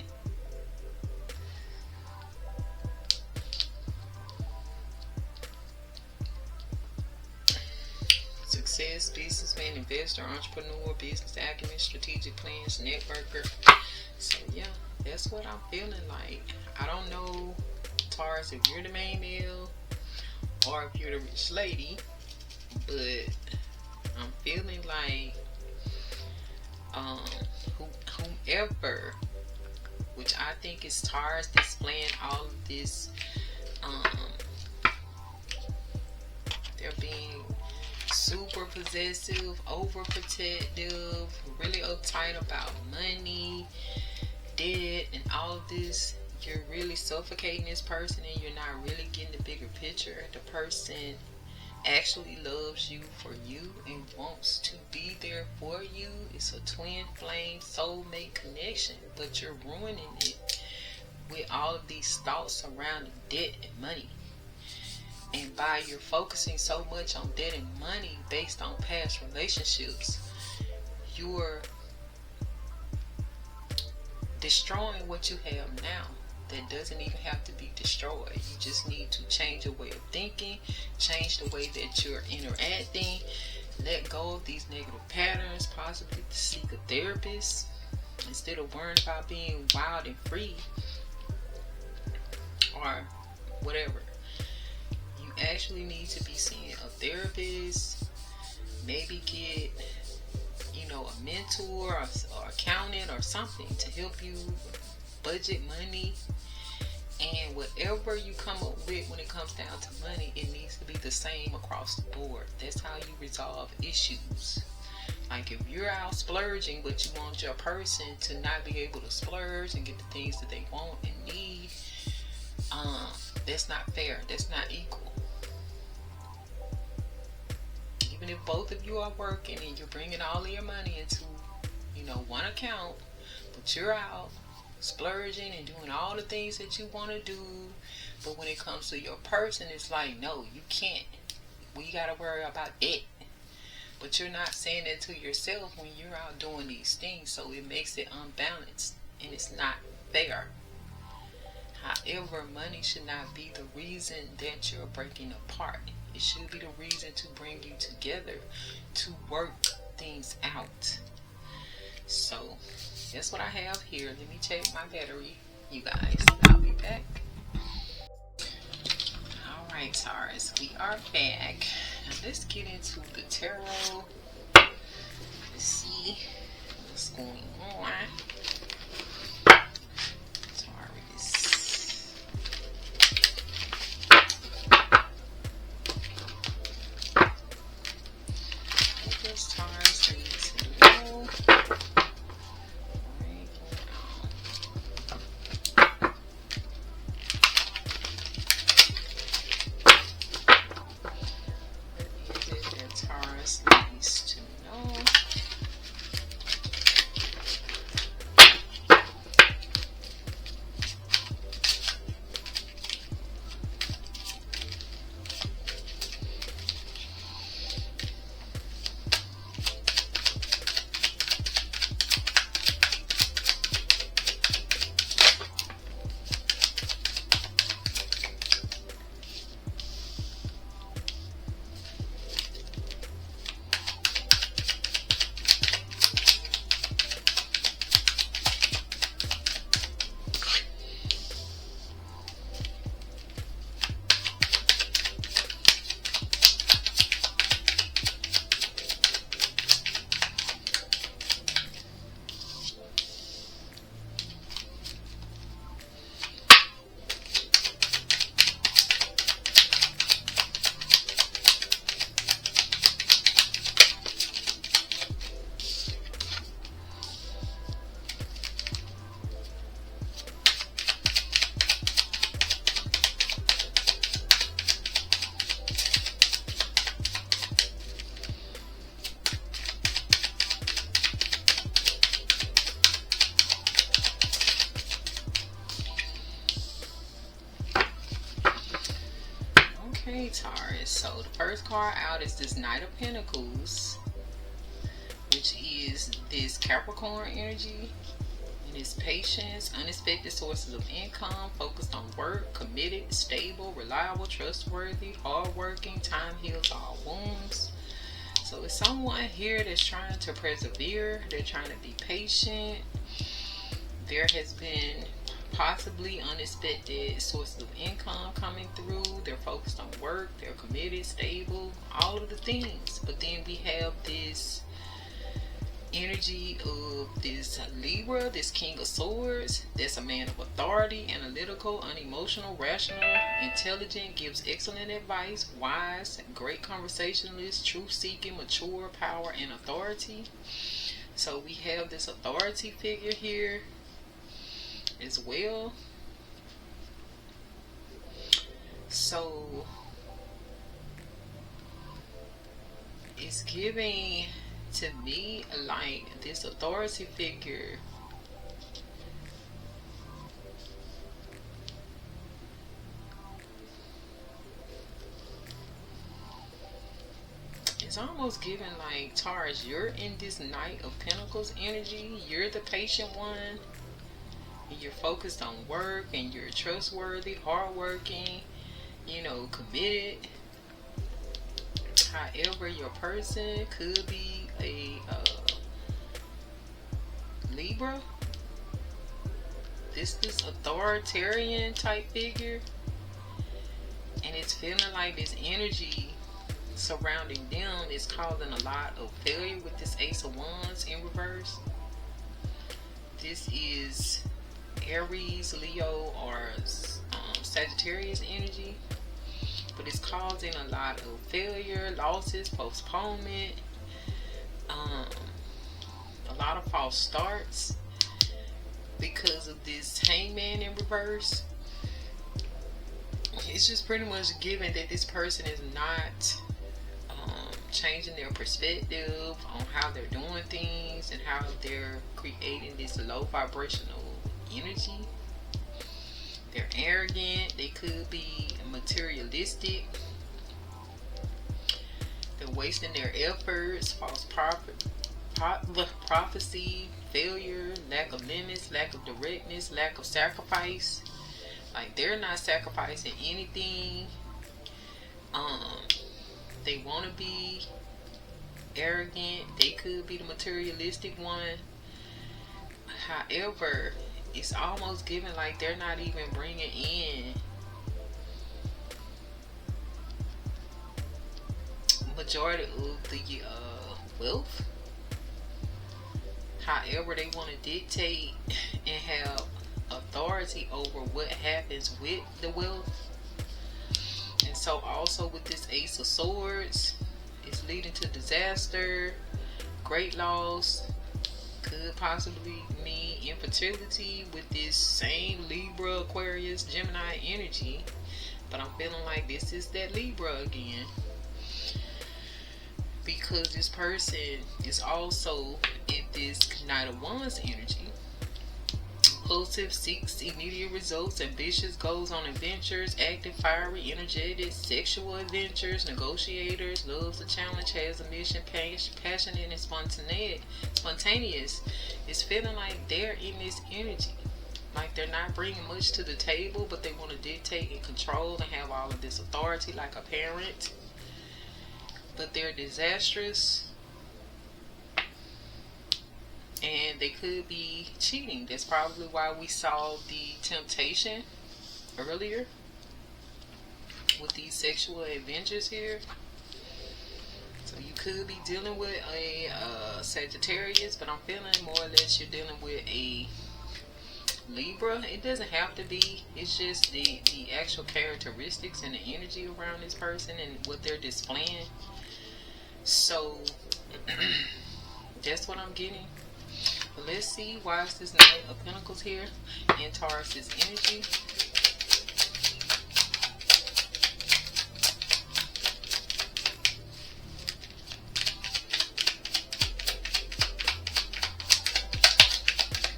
Success, businessman, investor, entrepreneur, business acumen, strategic plans, networker. So yeah, that's what I'm feeling like. I don't know, Taurus, if you're the main male or if you're the rich lady, but I'm feeling like whomever, which I think is Taurus, displaying all of this, they're being super possessive, overprotective, really uptight about money, debt, and all of this. You're really suffocating this person and you're not really getting the bigger picture. The person actually loves you for you and wants to be there for you. It's a twin flame soulmate connection, but you're ruining it with all of these thoughts surrounding debt and money. And by you're focusing so much on debt and money based on past relationships, you're destroying what you have now. That doesn't even have to be destroyed. You just need to change your way of thinking, change the way that you're interacting, let go of these negative patterns, possibly seek a therapist instead of worrying about being wild and free or whatever. You actually need to be seeing a therapist, maybe get a mentor or accountant or something to help you budget money. And whatever you come up with when it comes down to money, it needs to be the same across the board. That's how you resolve issues. Like if you're out splurging but you want your person to not be able to splurge and get the things that they want and need, that's not fair. That's not equal. Even if both of you are working and you're bringing all of your money into one account, but you're out splurging and doing all the things that you want to do, but when it comes to your person, it's like, no, you can't. We got to worry about it. But you're not saying that to yourself when you're out doing these things, so it makes it unbalanced and it's not fair. However, money should not be the reason that you're breaking apart. It should be the reason to bring you together, to work things out. So that's what I have here. Let me check my battery, you guys. I'll be back. Alright, Taurus, we are back. Now let's get into the tarot. Let's see what's going on. Taurus. What does Taurus need to know? Taurus needs to know. Okay, Taurus. So the first card out is this Knight of Pentacles, which is this Capricorn energy. And it's patience, unexpected sources of income, focused on work, committed, stable, reliable, trustworthy, hardworking, time heals all wounds. So it's someone here that's trying to persevere. They're trying to be patient. There has been possibly unexpected sources of income coming through. They're focused on work. They're committed, stable, all of the things. But then we have this energy of this Libra, this King of Swords. That's a man of authority, analytical, unemotional, rational, intelligent, gives excellent advice, wise, great conversationalist, truth-seeking, mature, power, and authority. So we have this authority figure here as well. So It's giving to me like this authority figure. It's almost giving like, Taurus, you're in this Knight of Pentacles energy. You're the patient one. And you're focused on work, and you're trustworthy, hardworking, you know, committed. However, your person could be a Libra. This authoritarian type figure, and it's feeling like this energy surrounding them is causing a lot of failure with this Ace of Wands in reverse. This is Aries, Leo, or Sagittarius energy, but it's causing a lot of failure, losses, postponement, a lot of false starts because of this Hangman in reverse. It's just pretty much given that this person is not changing their perspective on how they're doing things and how they're creating this low vibrational energy. They're arrogant. They could be materialistic. They're wasting their efforts. False prophecy, failure, lack of limits, lack of directness, lack of sacrifice. Like, they're not sacrificing anything. They want to be arrogant. They could be the materialistic one. However, it's almost given like they're not even bringing in majority of the wealth. However, they want to dictate and have authority over what happens with the wealth. And so also with this Ace of Swords, it's leading to disaster, great loss. Could possibly mean infertility with this same Libra, Aquarius, Gemini energy. But I'm feeling like this is that Libra again, because this person is also in this Knight of Wands energy. Impulsive, seeks immediate results, ambitious, goes on adventures, active, fiery, energetic, sexual adventures, negotiators, loves a challenge, has a mission, passionate and spontaneous. It's feeling like they're in this energy. Like they're not bringing much to the table, but they want to dictate and control and have all of this authority like a parent. But they're disastrous. And they could be cheating. That's probably why we saw the temptation earlier with these sexual adventures here. So you could be dealing with a Sagittarius, but I'm feeling more or less you're dealing with a Libra. It doesn't have to be. It's just the actual characteristics and the energy around this person and what they're displaying. So that's what I'm getting. Let's see, why is this Knight of Pentacles here in Taurus's energy?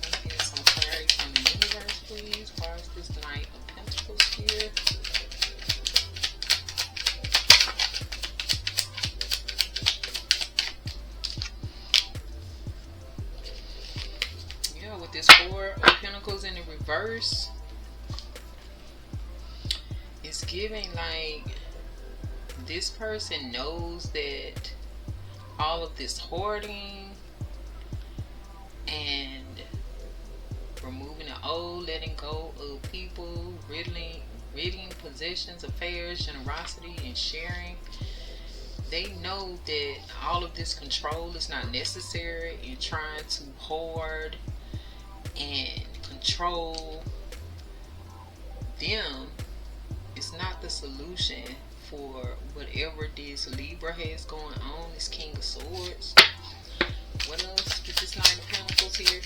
Let me get some clarity from the universe, please. Why is this Knight of Pentacles here? With this Four of Pentacles in the reverse, it's giving like this person knows that all of this hoarding and removing the old, letting go of people, ridding possessions, affairs, generosity, and sharing. They know that all of this control is not necessary in trying to hoard and control them. It's not the solution for whatever this Libra has going on. This King of Swords. What else with this Knight of Pentacles here?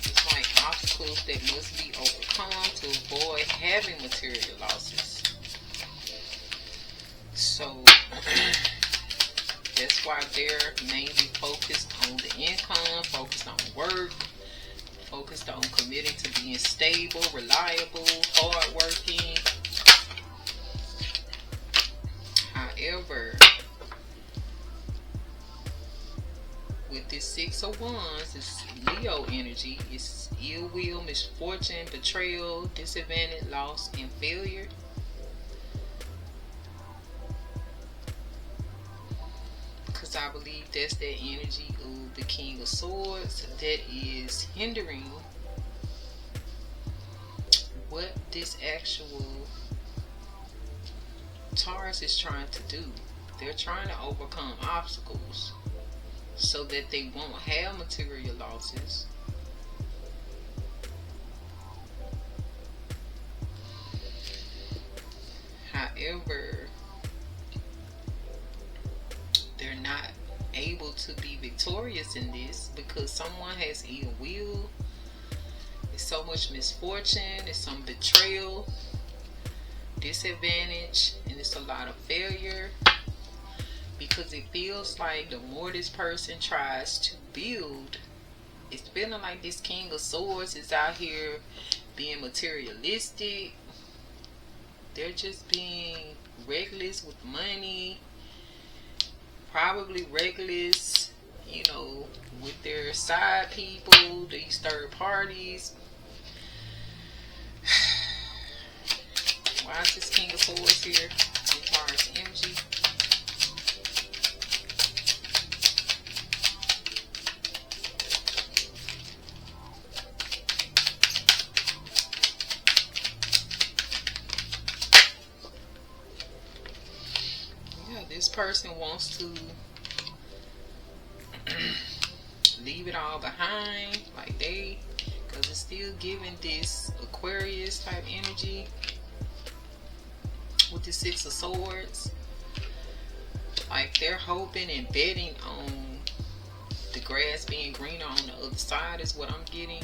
It's like obstacles that must be overcome to avoid having material losses. So That's why they're mainly focused on the income, focused on work, focused on committing to being stable, reliable, hardworking. However, with this Six of Wands, it's Leo energy. It's ill will, misfortune, betrayal, disadvantage, loss, and failure. Because I believe that's that energy of the King of Swords that is hindering what this actual Taurus is trying to do. They're trying to overcome obstacles so that they won't have material losses. However, they're not able to be victorious in this because someone has ill will. There's so much misfortune, there's some betrayal, disadvantage, and it's a lot of failure. Because it feels like the more this person tries to build, it's feeling like this King of Swords is out here being materialistic. They're just being reckless with money. Probably reckless, you know, with their side people, these third parties. Why is this King of Swords here in Taurus energy? This person wants to leave it all behind, like because it's still giving this Aquarius type energy with the Six of Swords. Like they're hoping and betting on the grass being greener on the other side is what I'm getting.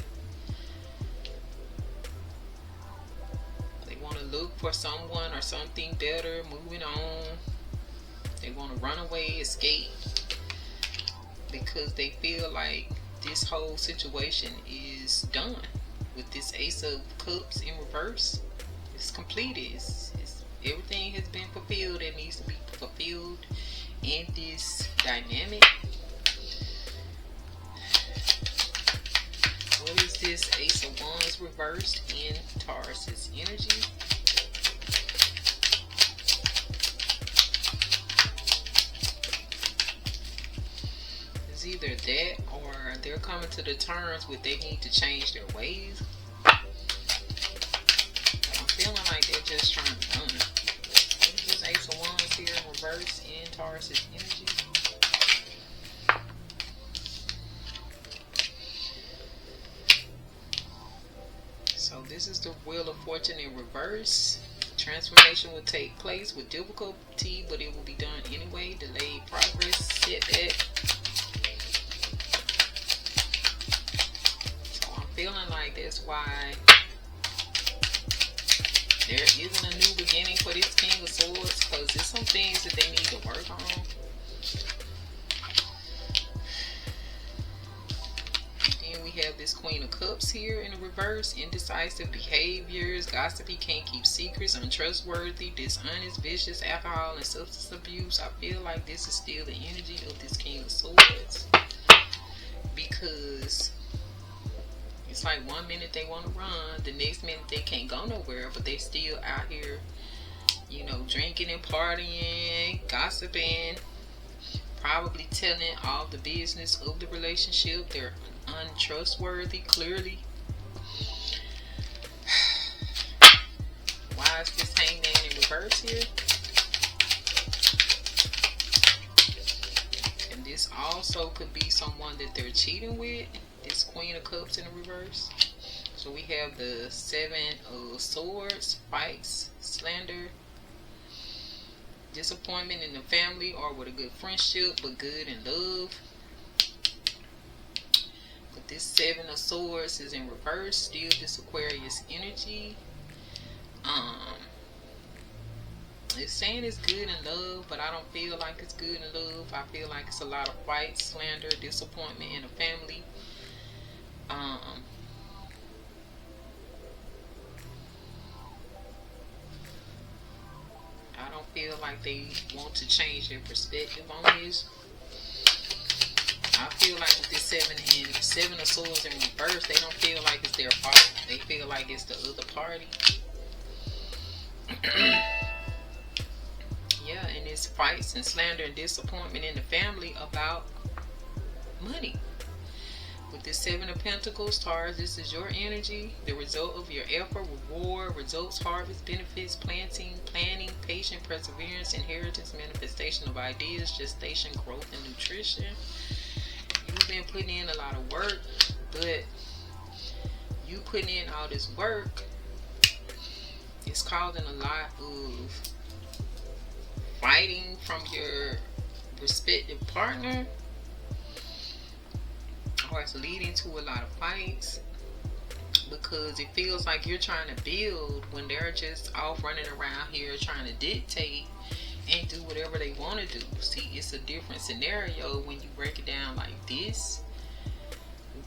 They want to look for someone or something better, moving on. They want to run away, escape, because they feel like this whole situation is done. With this Ace of Cups in reverse, it's completed. Everything has been fulfilled that needs to be fulfilled in this dynamic. What is this Ace of Wands reversed in Taurus's energy? Either that or they're coming to the terms with they need to change their ways. I'm feeling like they're just trying to run. This Ace of Wands here in reverse in Taurus's energy. So this is the Wheel of Fortune in reverse. Transformation will take place with difficulty, but it will be done anyway. Delayed progress, setback. Feeling like that's why there isn't a new beginning for this King of Swords, because there's some things that they need to work on. Then we have this Queen of Cups here in the reverse. Indecisive behaviors, gossipy, can't keep secrets, untrustworthy, dishonest, vicious, alcohol and substance abuse. I feel like this is still the energy of this King of Swords, because it's like one minute they want to run, the next minute they can't go nowhere, but they still out here, you know, drinking and partying, gossiping, probably telling all the business of the relationship. They're untrustworthy, clearly. Why is this Hangman in reverse here? And this also could be someone that they're cheating with. This Queen of Cups in the reverse. So we have the Seven of Swords, fights, slander, disappointment in the family or with a good friendship, but good in love. But this Seven of Swords is in reverse, still this Aquarius energy. It's saying it's good in love, but I don't feel like it's good in love. I feel like it's a lot of fights, slander, disappointment in the family. I don't feel like they want to change their perspective on this. I feel like with this seven of swords in reverse, they don't feel like it's their fault. They feel like it's the other party. Yeah, and it's fights and slander and disappointment in the family about money. With this Seven of Pentacles, Taurus, this is your energy. The result of your effort, reward, results, harvest, benefits, planting, planning, patient, perseverance, inheritance, manifestation of ideas, gestation, growth, and nutrition. You've been putting in a lot of work, but you putting in all this work is causing a lot of fighting from your respective partner, or it's leading to a lot of fights because it feels like you're trying to build when they're just off running around here trying to dictate and do whatever they want to do. See, it's a different scenario when you break it down like this,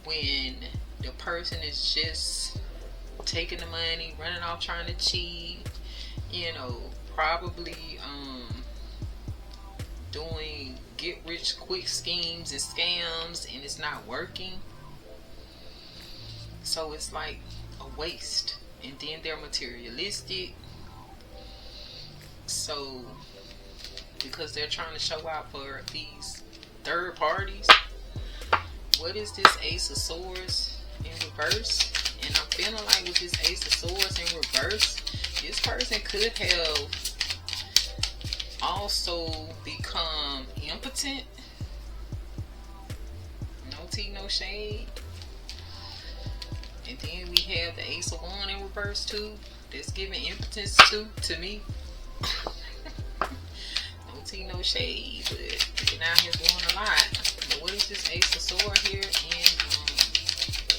when the person is just taking the money, running off trying to cheat, you know, probably doing get rich quick schemes and scams, and it's not working. So it's like a waste. And then they're materialistic, so because they're trying to show out for these third parties. What is this Ace of Swords in reverse? And I'm feeling like with this Ace of Swords in reverse, this person could have also become impotent. No tea, no shade. And then we have the Ace of Wands in reverse too. That's giving impotence too, to me. No tea, no shade, but you're out here doing a lot. But what is this Ace of Swords here in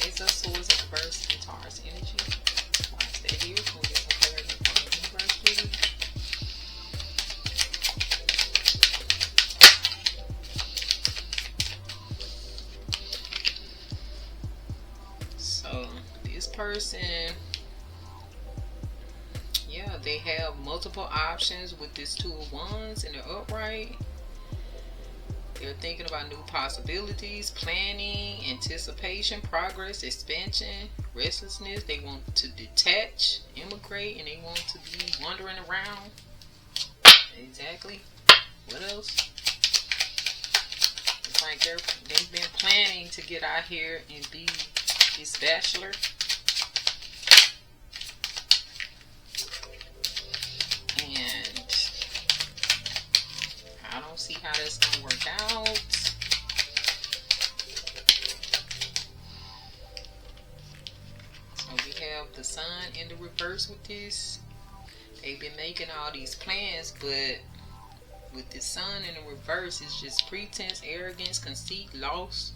Ace of Swords in reverse in Taurus energy? Why is that here? Can we get some clarity from the universe, please? So this person, yeah, they have multiple options with this Two of Wands in the upright. They're thinking about new possibilities, planning, anticipation, progress, expansion, restlessness. They want to detach, immigrate, and they want to be wandering around. Exactly. What else? It's like they've been planning to get out here and be this bachelor. And I don't see how that's going to work out. So we have the Sun in the reverse with this. They've been making all these plans, but with the Sun in the reverse, it's just pretense, arrogance, conceit, loss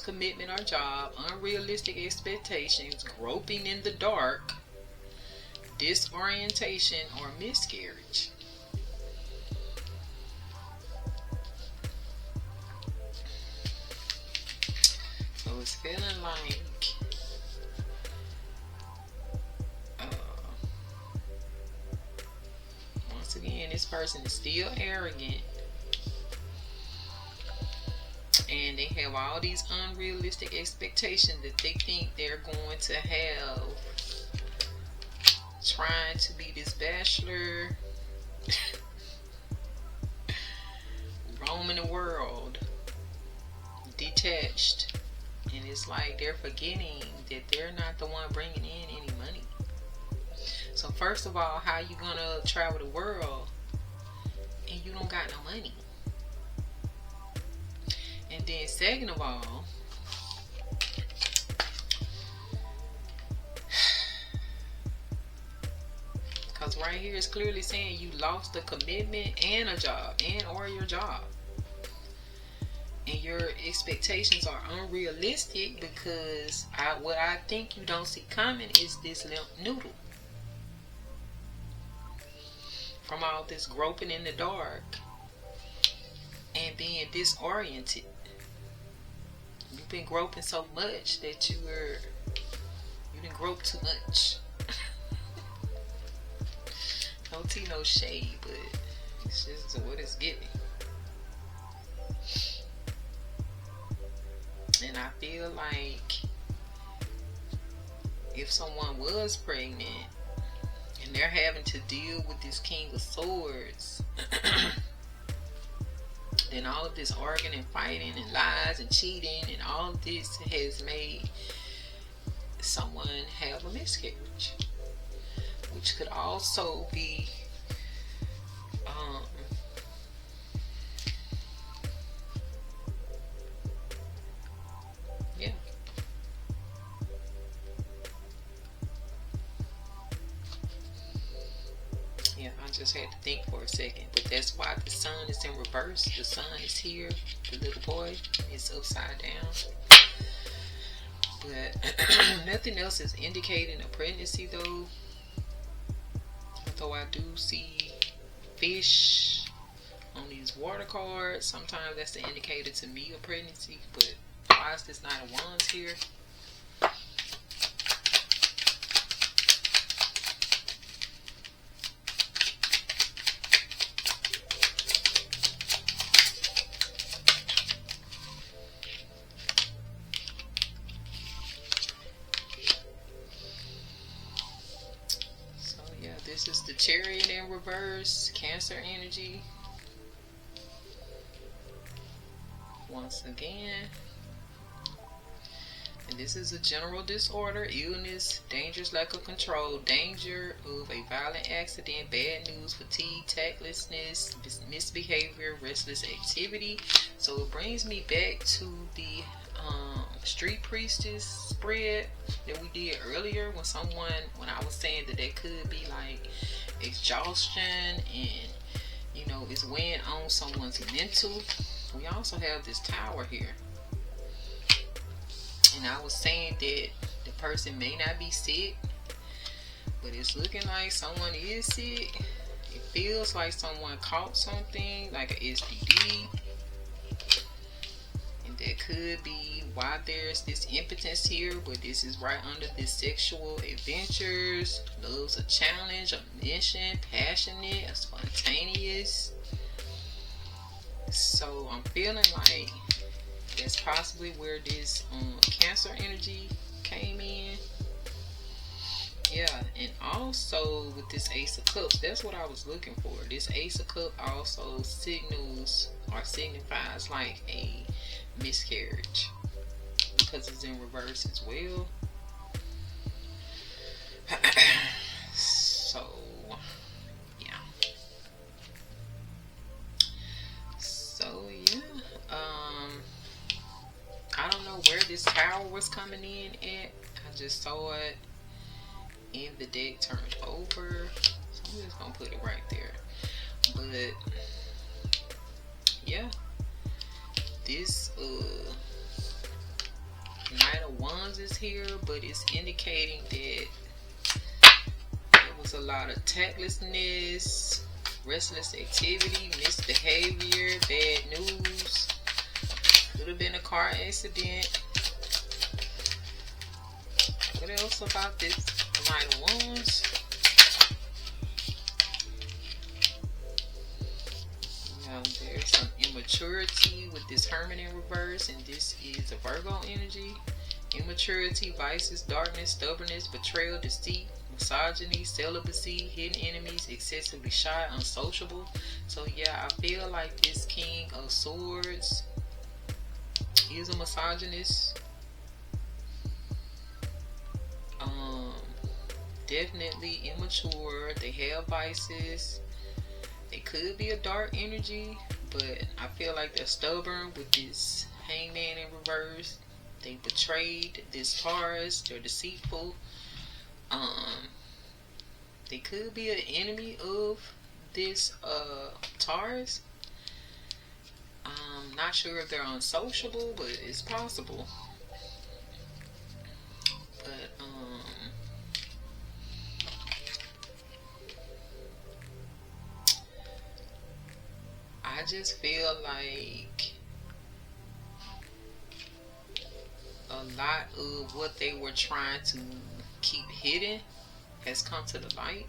commitment or job, unrealistic expectations, groping in the dark, disorientation, or miscarriage. So it's feeling like once again, this person is still arrogant, and they have all these unrealistic expectations that they think they're going to have, trying to be this bachelor, roaming the world, detached. And it's like they're forgetting that they're not the one bringing in any money. So first of all, how you gonna travel the world and you don't got no money? And then second of all, because right here it's clearly saying you lost a commitment and a job, and or your job. And your expectations are unrealistic because what I think you don't see coming is this limp noodle. from all this groping in the dark and being disoriented. You've been groping so much that you didn't grope too much. No tea, no shade, but it's just what it's giving. And I feel like if someone was pregnant and they're having to deal with this King of Swords, then all of this arguing and fighting and lies and cheating and all of this has made someone have a miscarriage, which could also be I just had to think for a second, but that's why the sun is in reverse. The sun is here, the little boy is upside down, but nothing else is indicating a pregnancy though. Although I do see fish on these water cards, sometimes that's the indicator to me of pregnancy, but why is this Knight of Wands here? This is the Chariot in reverse, Cancer energy. Once again. And this is a general disorder, illness, dangerous lack of control, danger of a violent accident, bad news, fatigue, tactlessness, misbehavior, restless activity. So it brings me back to the Street Priestess spread that we did earlier when I was saying that there could be like exhaustion and it's weighing on someone's mental. We also have this Tower here, and I was saying that the person may not be sick, but it's looking like someone is sick. It feels like someone caught something like an STD. That could be why there's this impotence here, but this is right under this sexual adventures, loves a challenge, a mission, passionate, spontaneous. So I'm feeling like that's possibly where this Cancer energy came in. Yeah, and also with this Ace of Cups, that's what I was looking for. This Ace of Cups also signifies like a miscarriage because it's in reverse as well. So I don't know where this Tower was coming in at. I just saw it in the deck turned over, so I'm just gonna put it right there. But yeah, this Knight of Wands is here, but it's indicating that there was a lot of tactlessness, restless activity, misbehavior, bad news. Could have been a car accident. What else about this Knight of Wands? There's some immaturity with this Hermit in reverse, and this is a Virgo energy. Immaturity, vices, darkness, stubbornness, betrayal, deceit, misogyny, celibacy, hidden enemies, excessively shy, unsociable. So yeah, I feel like this King of Swords is a misogynist. Definitely immature. They have vices. They could be a dark energy, but I feel like they're stubborn with this Hangman in reverse. They betrayed this Taurus. They're deceitful. They could be an enemy of this Taurus. I'm not sure if they're unsociable, but it's possible. But just feel like a lot of what they were trying to keep hidden has come to the light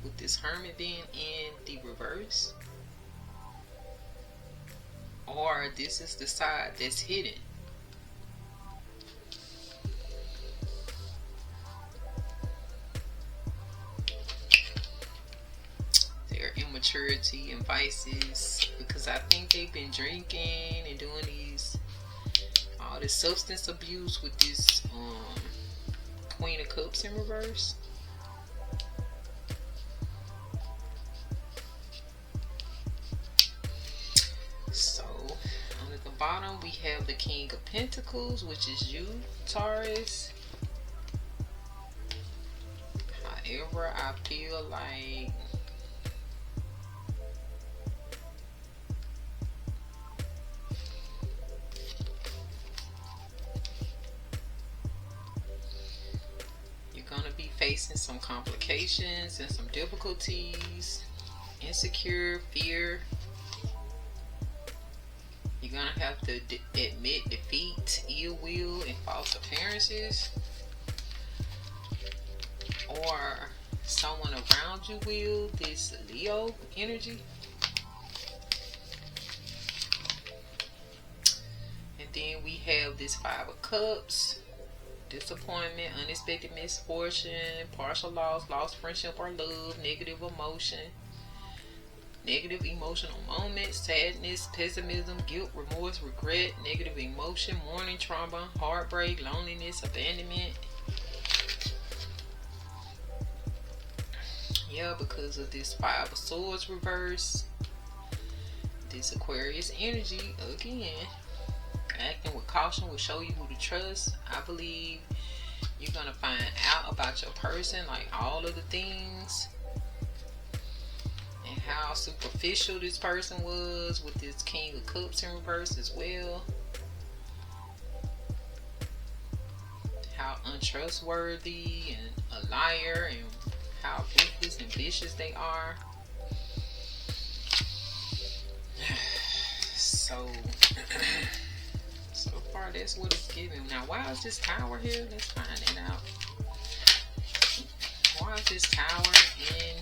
with this Hermit being in the reverse. Or this is the side that's hidden. Their immaturity and vices, because I think they've been drinking and doing all this substance abuse with this Queen of Cups in reverse. So on the bottom we have the King of Pentacles, which is you, Taurus. However, I feel like facing some complications and some difficulties, insecure, fear. You're gonna have to admit defeat, ill will, and false appearances, or someone around you will. This Leo energy. And then we have this Five of Cups. Disappointment, unexpected misfortune, partial loss, lost friendship or love, negative emotion, negative emotional moments, sadness, pessimism, guilt, remorse, regret, negative emotion, mourning, trauma, heartbreak, loneliness, abandonment. Yeah, because of this Five of Swords reverse, this Aquarius energy again. Acting with caution will show you who to trust. I believe you're going to find out about your person, like all of the things, and how superficial this person was with this King of Cups in reverse as well. How untrustworthy and a liar, and how ruthless and vicious they are. So far, that's what it's giving. Now, why is this Tower here? Let's find it out. Why is this Tower in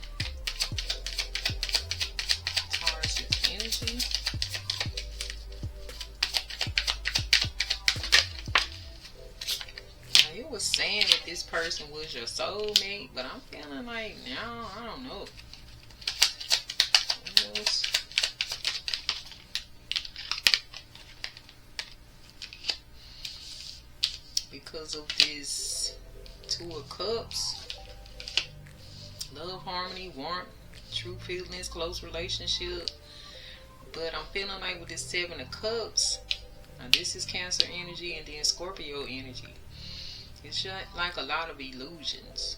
Taurus' energy? Now, it was saying that this person was your soulmate, but I'm feeling like now, I don't know. Because of this Two of Cups, love, harmony, warmth, true feelings, close relationship. But I'm feeling like with this Seven of Cups, now this is Cancer energy and then Scorpio energy. It's just like a lot of illusions.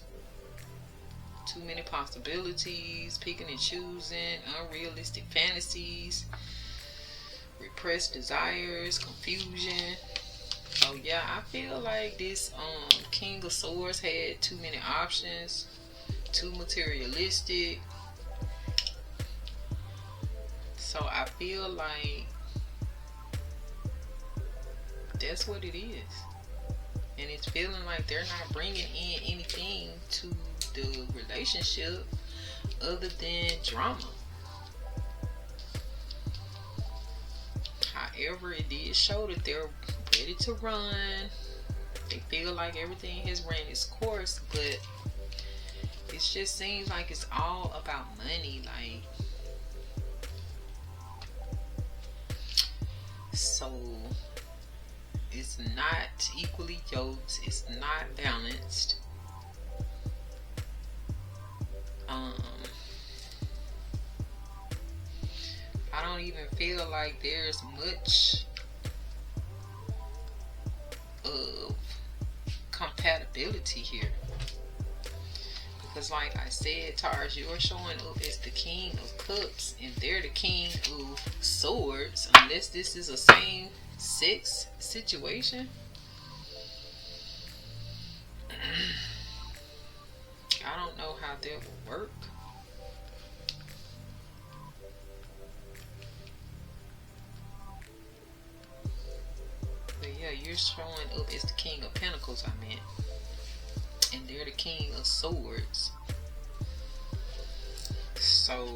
Too many possibilities, picking and choosing, unrealistic fantasies, repressed desires, confusion. So yeah, I feel like this King of Swords had too many options, too materialistic. So I feel like that's what it is. And it's feeling like they're not bringing in anything to the relationship other than drama. However, it did show that they're ready to run. They feel like everything has ran its course, but it just seems like it's all about money. Like, so it's not equally yoked. It's not balanced. I don't even feel like there's much of compatibility here, because like I said, Taurus, you're showing up as the King of Cups and they're the King of Swords, unless this is a same sex situation. I don't know how that will work. they're showing up as the King of Pentacles, I meant. And they're the King of Swords. So,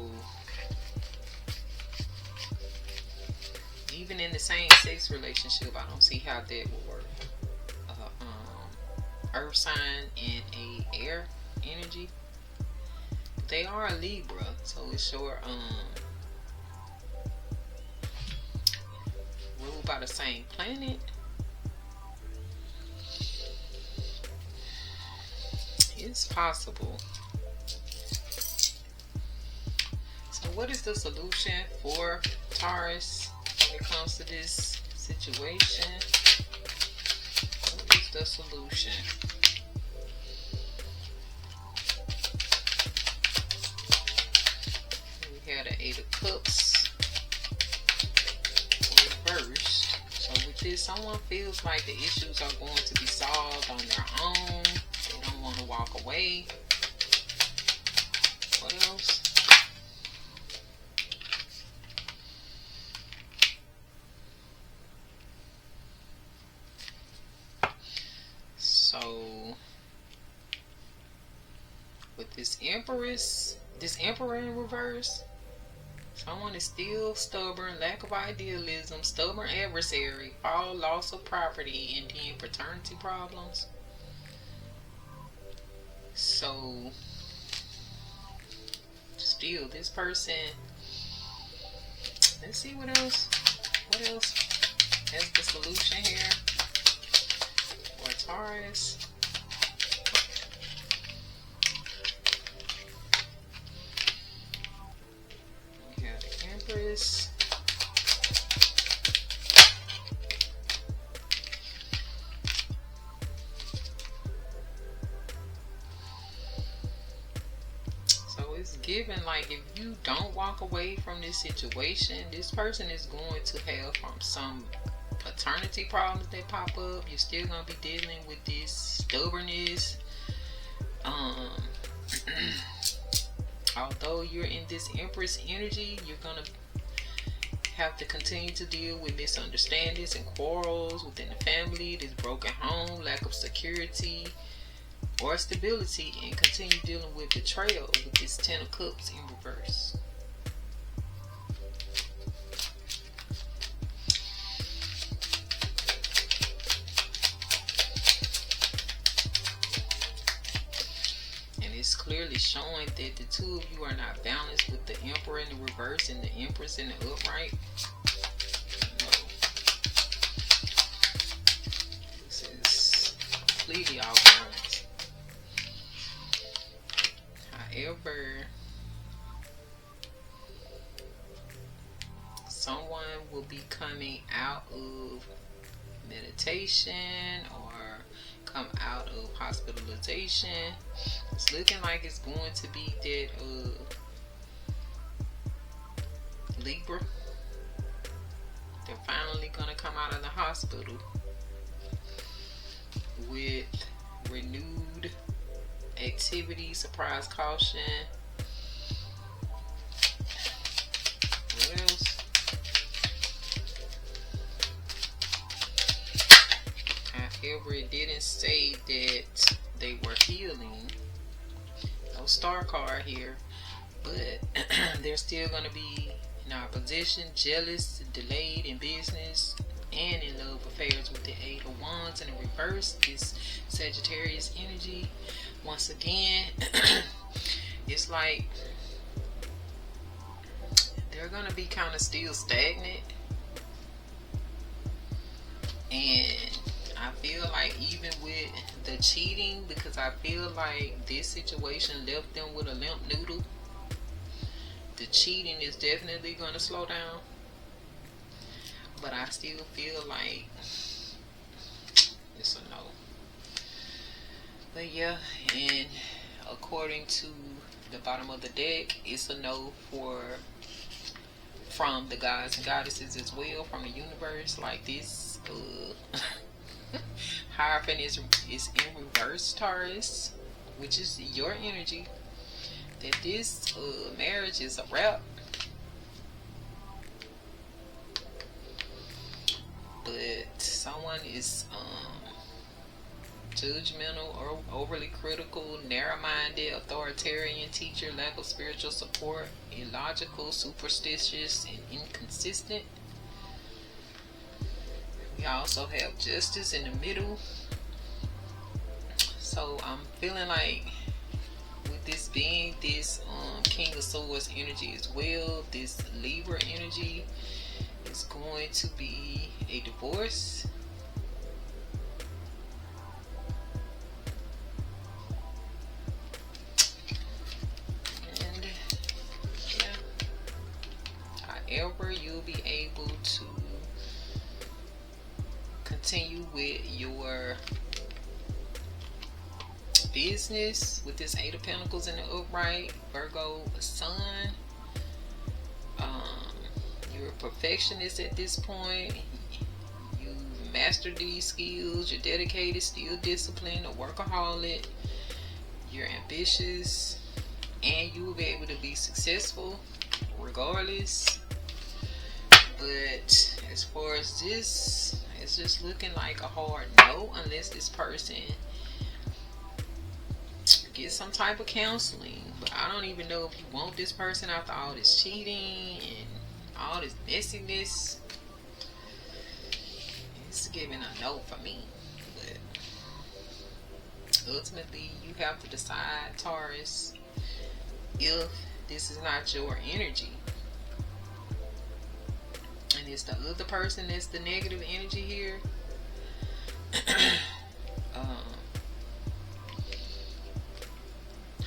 even in the same sex relationship, I don't see how that will work. Earth sign and a air energy. They are a Libra, so it's sure ruled by the same planet. It's possible. So what is the solution for Taurus when it comes to this situation? What is the solution? We had an 8 of Cups reversed. So with this, someone feels like the issues are going to be solved on their own. They don't want to walk away. What else? So with this Emperor in reverse, someone is still stubborn, lack of idealism, stubborn adversary, fall, loss of property, and then paternity problems. So still this person, let's see what else has the solution here for Taurus. We have the Empress. Given, like, if you don't walk away from this situation, this person is going to have some paternity problems that pop up. You're still going to be dealing with this stubbornness. Although you're in this Empress energy, you're going to have to continue to deal with misunderstandings and quarrels within the family, this broken home, lack of security or stability, and continue dealing with betrayal with this 10 of Cups in reverse. And it's clearly showing that the two of you are not balanced with the Emperor in the reverse and the Empress in the upright. No. This is completely off balance. However, someone will be coming out of meditation or come out of hospitalization. It's looking like it's going to be that Libra. They're finally going to come out of the hospital with renewed activity, surprise, caution. What else? However, it didn't say that they were healing. No star card here, but they're still going to be in opposition, jealous, delayed in business and in love affairs with the 8 of Wands in the reverse. This Sagittarius energy. Once again, it's like they're gonna be kind of still stagnant, and I feel like even with the cheating, because I feel like this situation left them with a limp noodle, the cheating is definitely gonna slow down, but I still feel like it's a no. But yeah, and according to the bottom of the deck, it's a no from the gods and goddesses as well, from the universe. Like this Hierophant is in reverse, Taurus, which is your energy, that this marriage is a wrap. but someone is judgmental or overly critical, narrow-minded, authoritarian teacher, lack of spiritual support, illogical, superstitious, and inconsistent. We also have justice in the middle. So I'm feeling like with this being this King of Swords energy as well, this Libra energy is going to be a divorce. And yeah, however, you'll be able to continue with your business with this Eight of Pentacles in the upright, Virgo Sun. You're a perfectionist at this point. You've mastered these skills. You're dedicated, still disciplined, a workaholic. You're ambitious, and you will be able to be successful regardless. But as far as this, it's just looking like a hard no, unless this person get some type of counseling. But I don't even know if you want this person after all this cheating and all this messiness. It's giving a no for me. But ultimately, you have to decide, Taurus, if this is not your energy. And it's the other person that's the negative energy here.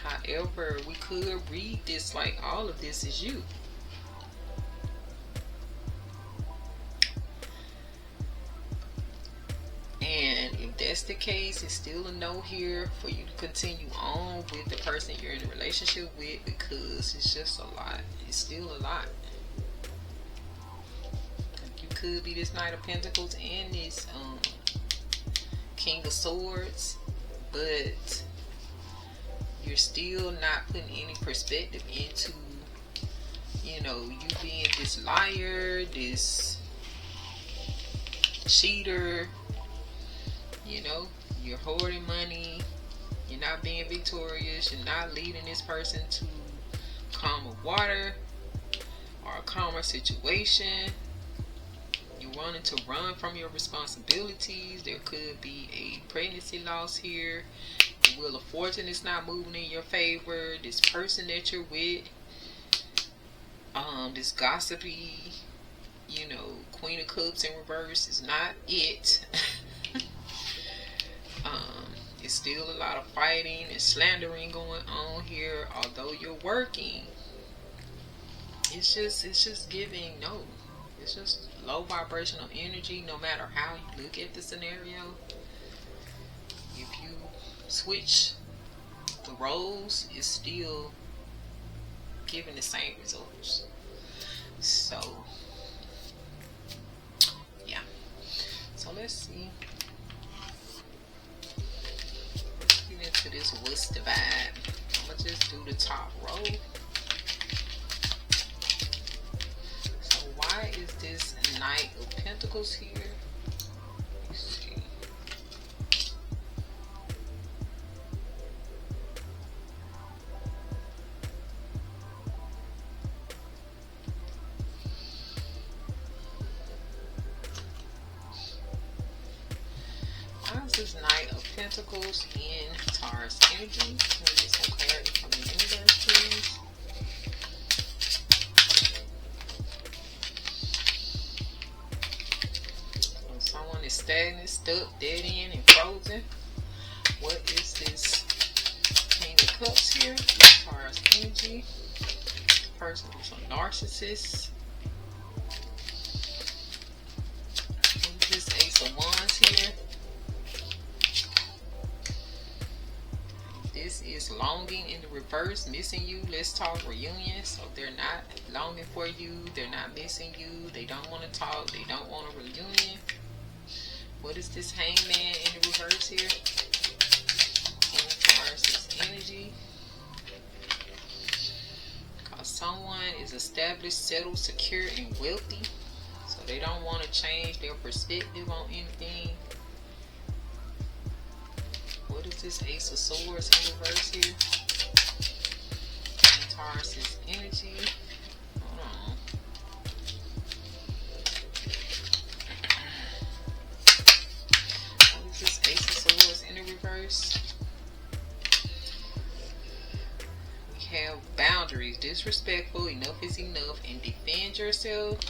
However, we could read this like all of this is you. And if that's the case, it's still a no here for you to continue on with the person you're in a relationship with, because it's just a lot. It's still a lot. You could be this Knight of Pentacles and this King of Swords, but you're still not putting any perspective into, you know, you being this liar, this cheater. You know, you're hoarding money, you're not being victorious, you're not leading this person to calmer water or a calmer situation. You're wanting to run from your responsibilities. There could be a pregnancy loss here. The Wheel of Fortune is not moving in your favor. This person that you're with, this gossipy, you know, Queen of Cups in reverse is not it. It's still a lot of fighting and slandering going on here. Although you're working, it's just giving no. It's just low vibrational energy. No matter how you look at the scenario, if you switch the roles, it's still giving the same results. So yeah. So let's see. Into this, what's the vibe? I'm gonna just do the top row. So why is this Knight of Pentacles here? Let's see. Why is this Knight of Pentacles in Taurus energy? Can we get some clarity from the universe, please? So someone is stagnant, stuck, dead end, and frozen. What is this King of Cups here? Taurus energy. Person is a narcissist. What is this Ace of Wands here? This is longing in the reverse, missing you. Let's talk reunion. So they're not longing for you, they're not missing you, they don't want to talk, they don't want a reunion. What is this Hangman in the reverse here? Taurus energy. Because someone is established, settled, secure, and wealthy. So they don't want to change their perspective on anything. What is this Ace of Swords in reverse here? And Taurus's energy. Hold on. What is this Ace of Swords in the reverse? We have boundaries. Disrespectful. Enough is enough. And defend yourself.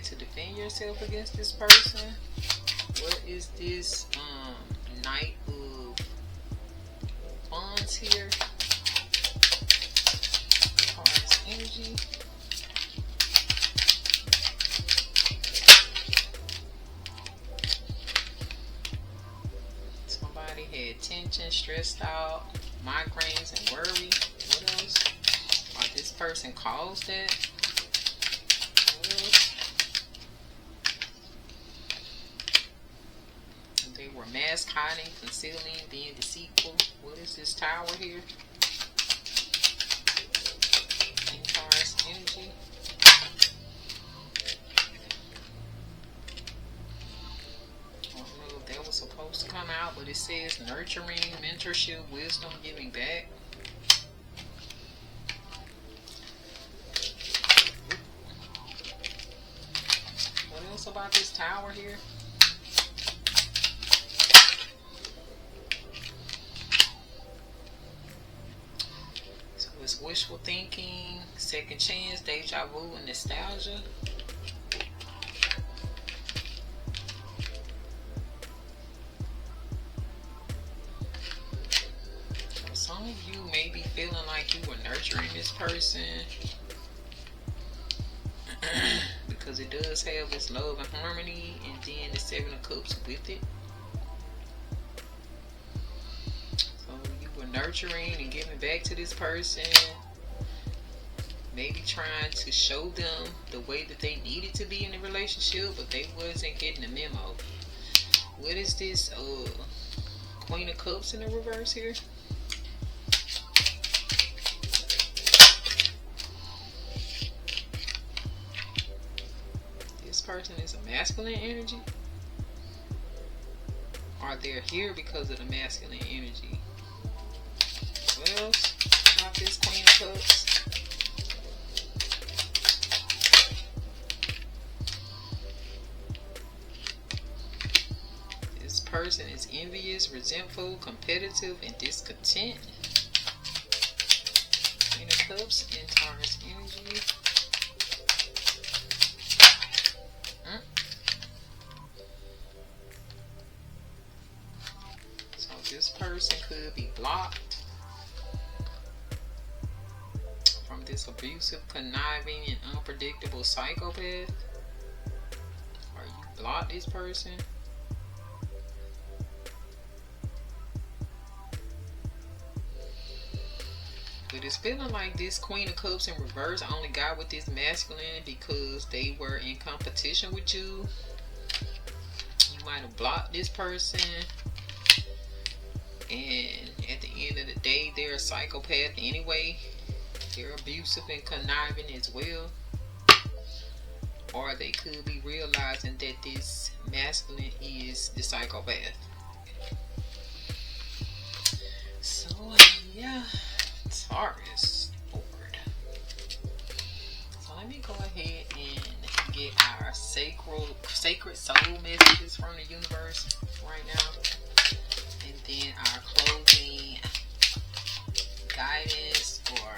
To defend yourself against this person. What is this Knight of Wands here? Taurus energy. Somebody had tension, stressed out, migraines, and worry. What else? Or this person caused that. What else? They were mask hiding, concealing, being deceitful. What is this Tower here? In Taurus energy. I don't know if that was supposed to come out, but it says nurturing, mentorship, wisdom, giving back. What else about this Tower here? It's wishful thinking, second chance, deja vu, and nostalgia. So some of you may be feeling like you were nurturing this person because it does have this love and harmony, and then the Seven of Cups with it. Nurturing and giving back to this person, maybe trying to show them the way that they needed to be in the relationship, but they wasn't getting the memo. What is this Queen of Cups in the reverse here? This person is a masculine energy, or they're here because of the masculine energy. What else about this Queen of Cups? This person is envious, resentful, competitive, and discontent. Queen of Cups and Taurus energy. So this person could be blocked from this abusive, conniving, and unpredictable psychopath. Or you block this person. But it's feeling like this Queen of Cups in reverse only got with this masculine because they were in competition with you. You might have blocked this person, and at the end of the day, they're a psychopath anyway. They're abusive and conniving as well. Or they could be realizing that this masculine is the psychopath. So, yeah, Taurus board. So let me go ahead and get our sacred soul messages from the universe right now. And then our closing guidance or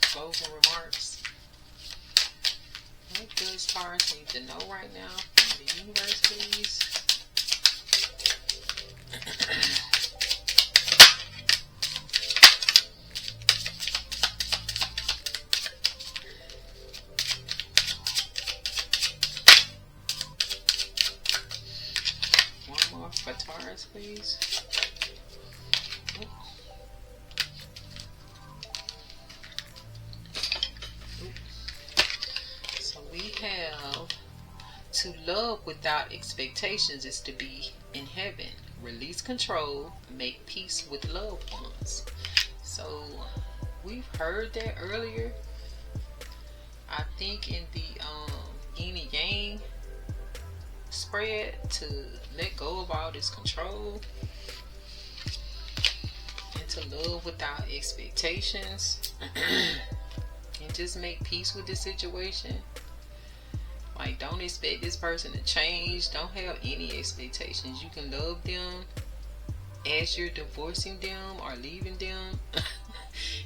closing remarks. What does Taurus need to know right now from the universe, please? One more for Taurus, please. To love without expectations is to be in heaven. Release control, make peace with loved ones. So we've heard that earlier. I think in the yin and yang spread, to let go of all this control and to love without expectations and just make peace with the situation. Like, don't expect this person to change. Don't have any expectations. You can love them as you're divorcing them or leaving them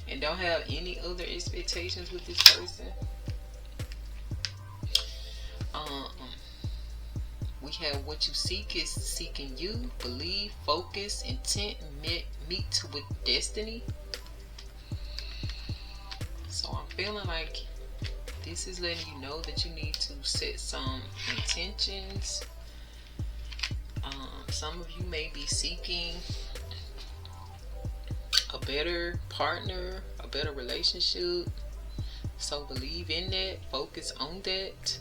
and don't have any other expectations with this person. We have what you seek is seeking you. Believe, focus, intent, meet with destiny. So I'm feeling like this is letting you know that you need to set some intentions. Some of you may be seeking a better partner, a better relationship. So believe in that, focus on that,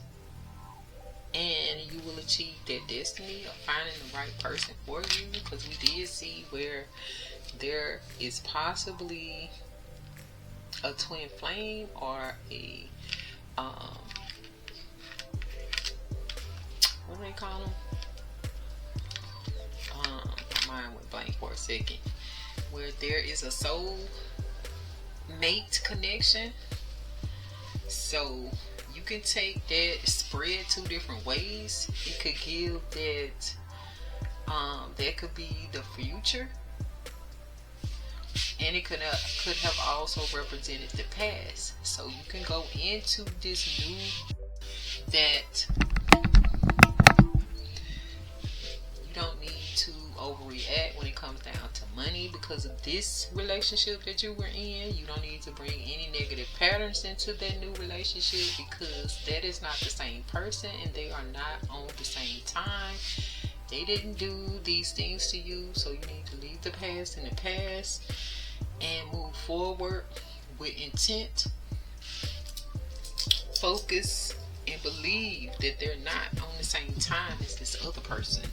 and you will achieve that destiny of finding the right person for you. Because we did see where there is possibly a twin flame or a what do they call them? My mind went blank for a second. Where there is a soul mate connection. So you can take that spread two different ways. You could give that that could be the future, and it could have also represented the past. So you can go into this new that you don't need to overreact when it comes down to money because of this relationship that you were in. You don't need to bring any negative patterns into that new relationship because that is not the same person and they are not on the same time. They didn't do these things to you, so you need to leave the past in the past and move forward with intent, focus, and believe that they're not on the same time as this other person.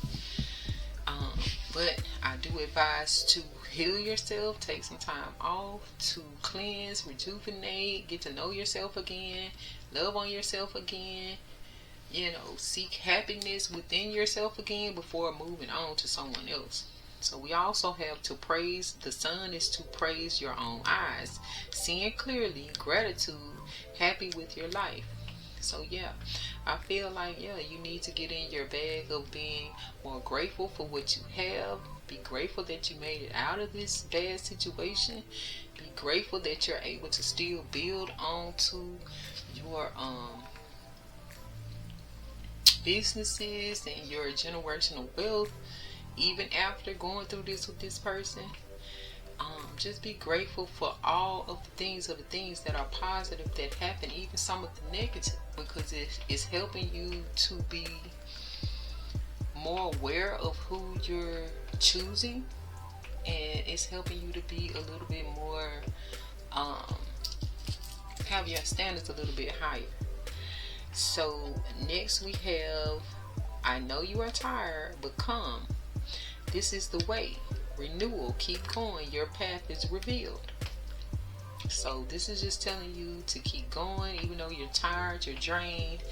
But I do advise to heal yourself, take some time off to cleanse, rejuvenate, get to know yourself again, love on yourself again, seek happiness within yourself again before moving on to someone else. So we also have to praise. The sun is to praise your own eyes, seeing clearly, gratitude, happy with your life. So yeah, I feel like you need to get in your bag of being more grateful for what you have. Be grateful that you made it out of this bad situation. Be grateful that you're able to still build on to your businesses and your generational wealth even after going through this with this person. Just be grateful for all of the things that are positive that happen, even some of the negative, because it is helping you to be more aware of who you're choosing, and it's helping you to be a little bit more have your standards a little bit higher. So next we have, I know you are tired, but come. This is the way. Renewal, keep going, your path is revealed. So this is just telling you to keep going, even though you're tired, you're drained.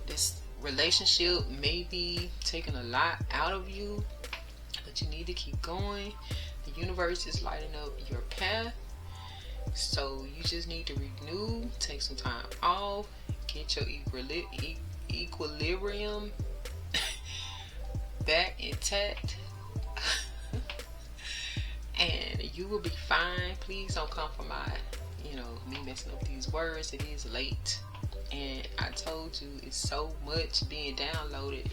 This relationship may be taking a lot out of you, but you need to keep going. The universe is lighting up your path, so you just need to renew, take some time off, get your equilibrium back intact, and you will be fine. Please don't come for my me messing up these words. It is late, and I told you it's so much being downloaded.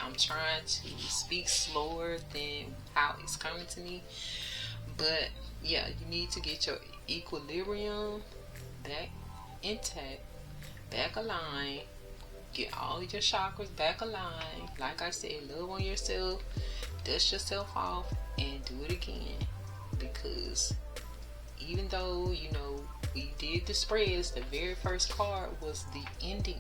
I'm trying to speak slower than how it's coming to me, but yeah, you need to get your equilibrium back intact, back aligned, get all your chakras back aligned. Like I said, love on yourself, dust yourself off, and do it again. Because even though we did the spreads, the very first card was the ending.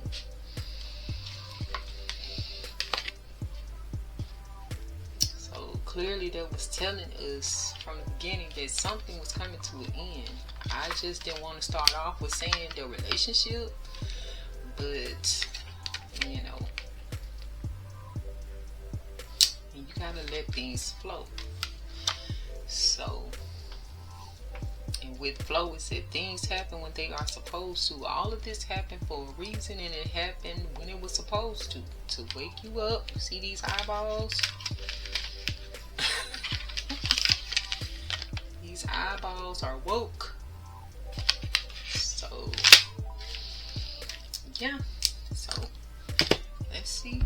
clearly that was telling us from the beginning that something was coming to an end. I just didn't want to start off with saying the relationship, but you know, you gotta let things flow. So, and with flow, it said things happen when they are supposed to. All of this happened for a reason, and it happened when it was supposed to wake you up. You see these eyeballs? These eyeballs are woke. So, yeah. So, let's see.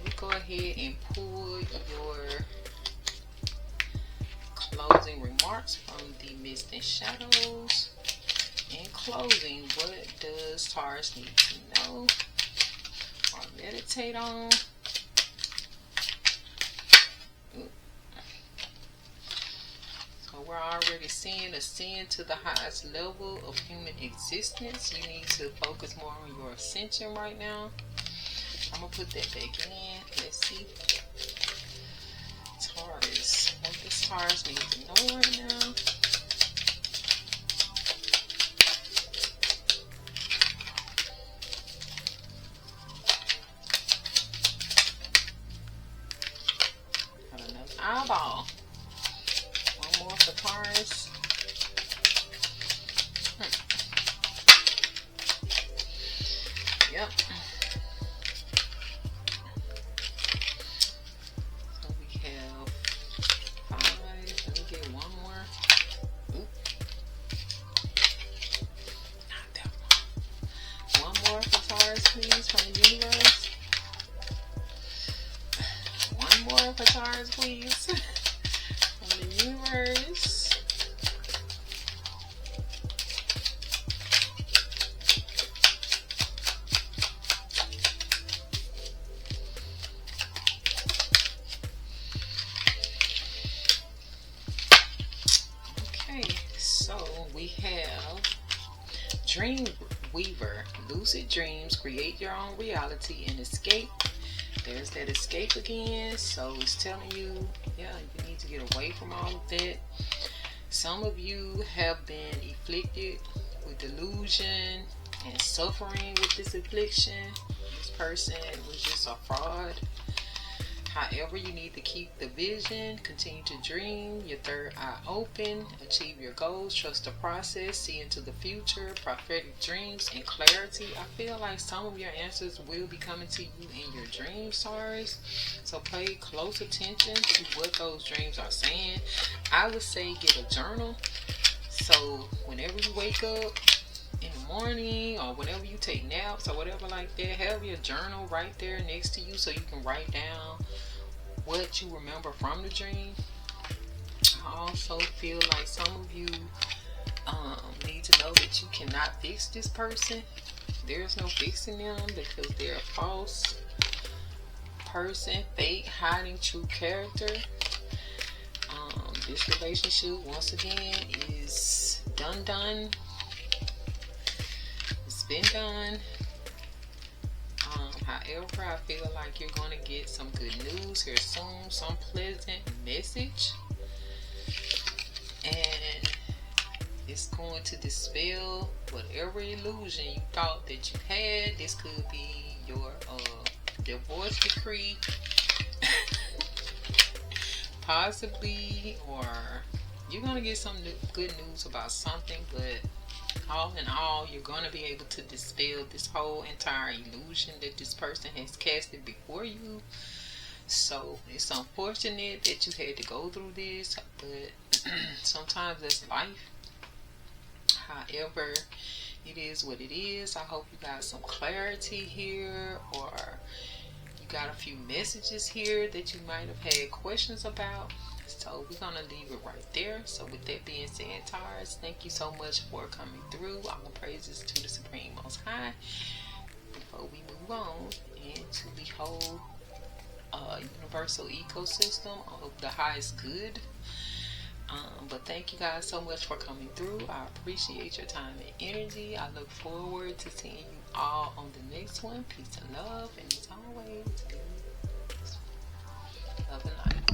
We go ahead and pull your closing remarks from the Mist and Shadows. In closing, what does Taurus need to know or meditate on? So we're already seeing ascend to the highest level of human existence. You need to focus more on your ascension right now. I'm going to put that back in. Let's see. Taurus. What does Taurus need to know right now? Got another eyeball. One more for Taurus. Yep. So we have 5. Let me get one more. Oop. Not that one. One more for Taurus, please, from the universe. One more for Taurus, please, from the universe. So we have Dream Weaver. Lucid dreams, create your own reality and escape. There's that escape again. So it's telling you, yeah, you need to get away from all of that. Some of you have been afflicted with delusion and suffering with this affliction. This person was just a fraud. However, you need to keep the vision, continue to dream, your third eye open, achieve your goals, trust the process, see into the future, prophetic dreams, and clarity. I feel like some of your answers will be coming to you in your dreams, Taurus. So pay close attention to what those dreams are saying. I would say get a journal. So whenever you wake up in the morning or whenever you take naps or whatever like that, have your journal right there next to you so you can write down what you remember from the dream. I also feel like some of you need to know that you cannot fix this person. There's no fixing them because they're a false person, fake, hiding true character. This relationship, once again, is done. It's been done. However, I feel like you're going to get some good news here soon, some pleasant message, and it's going to dispel whatever illusion you thought that you had. This could be your divorce decree, possibly, or you're going to get some good news about something, but all in all, you're going to be able to dispel this whole entire illusion that this person has casted before you. So it's unfortunate that you had to go through this, but sometimes that's life. However, it is what it is. I hope you got some clarity here, or you got a few messages here that you might have had questions about. So we're going to leave it right there. So with that being said, Taurus, thank you so much for coming through. All praises to the Supreme Most High. Before we move on into the whole universal ecosystem of the highest good. But thank you guys so much for coming through. I appreciate your time and energy. I look forward to seeing you all on the next one. Peace and love. And as always, of the night.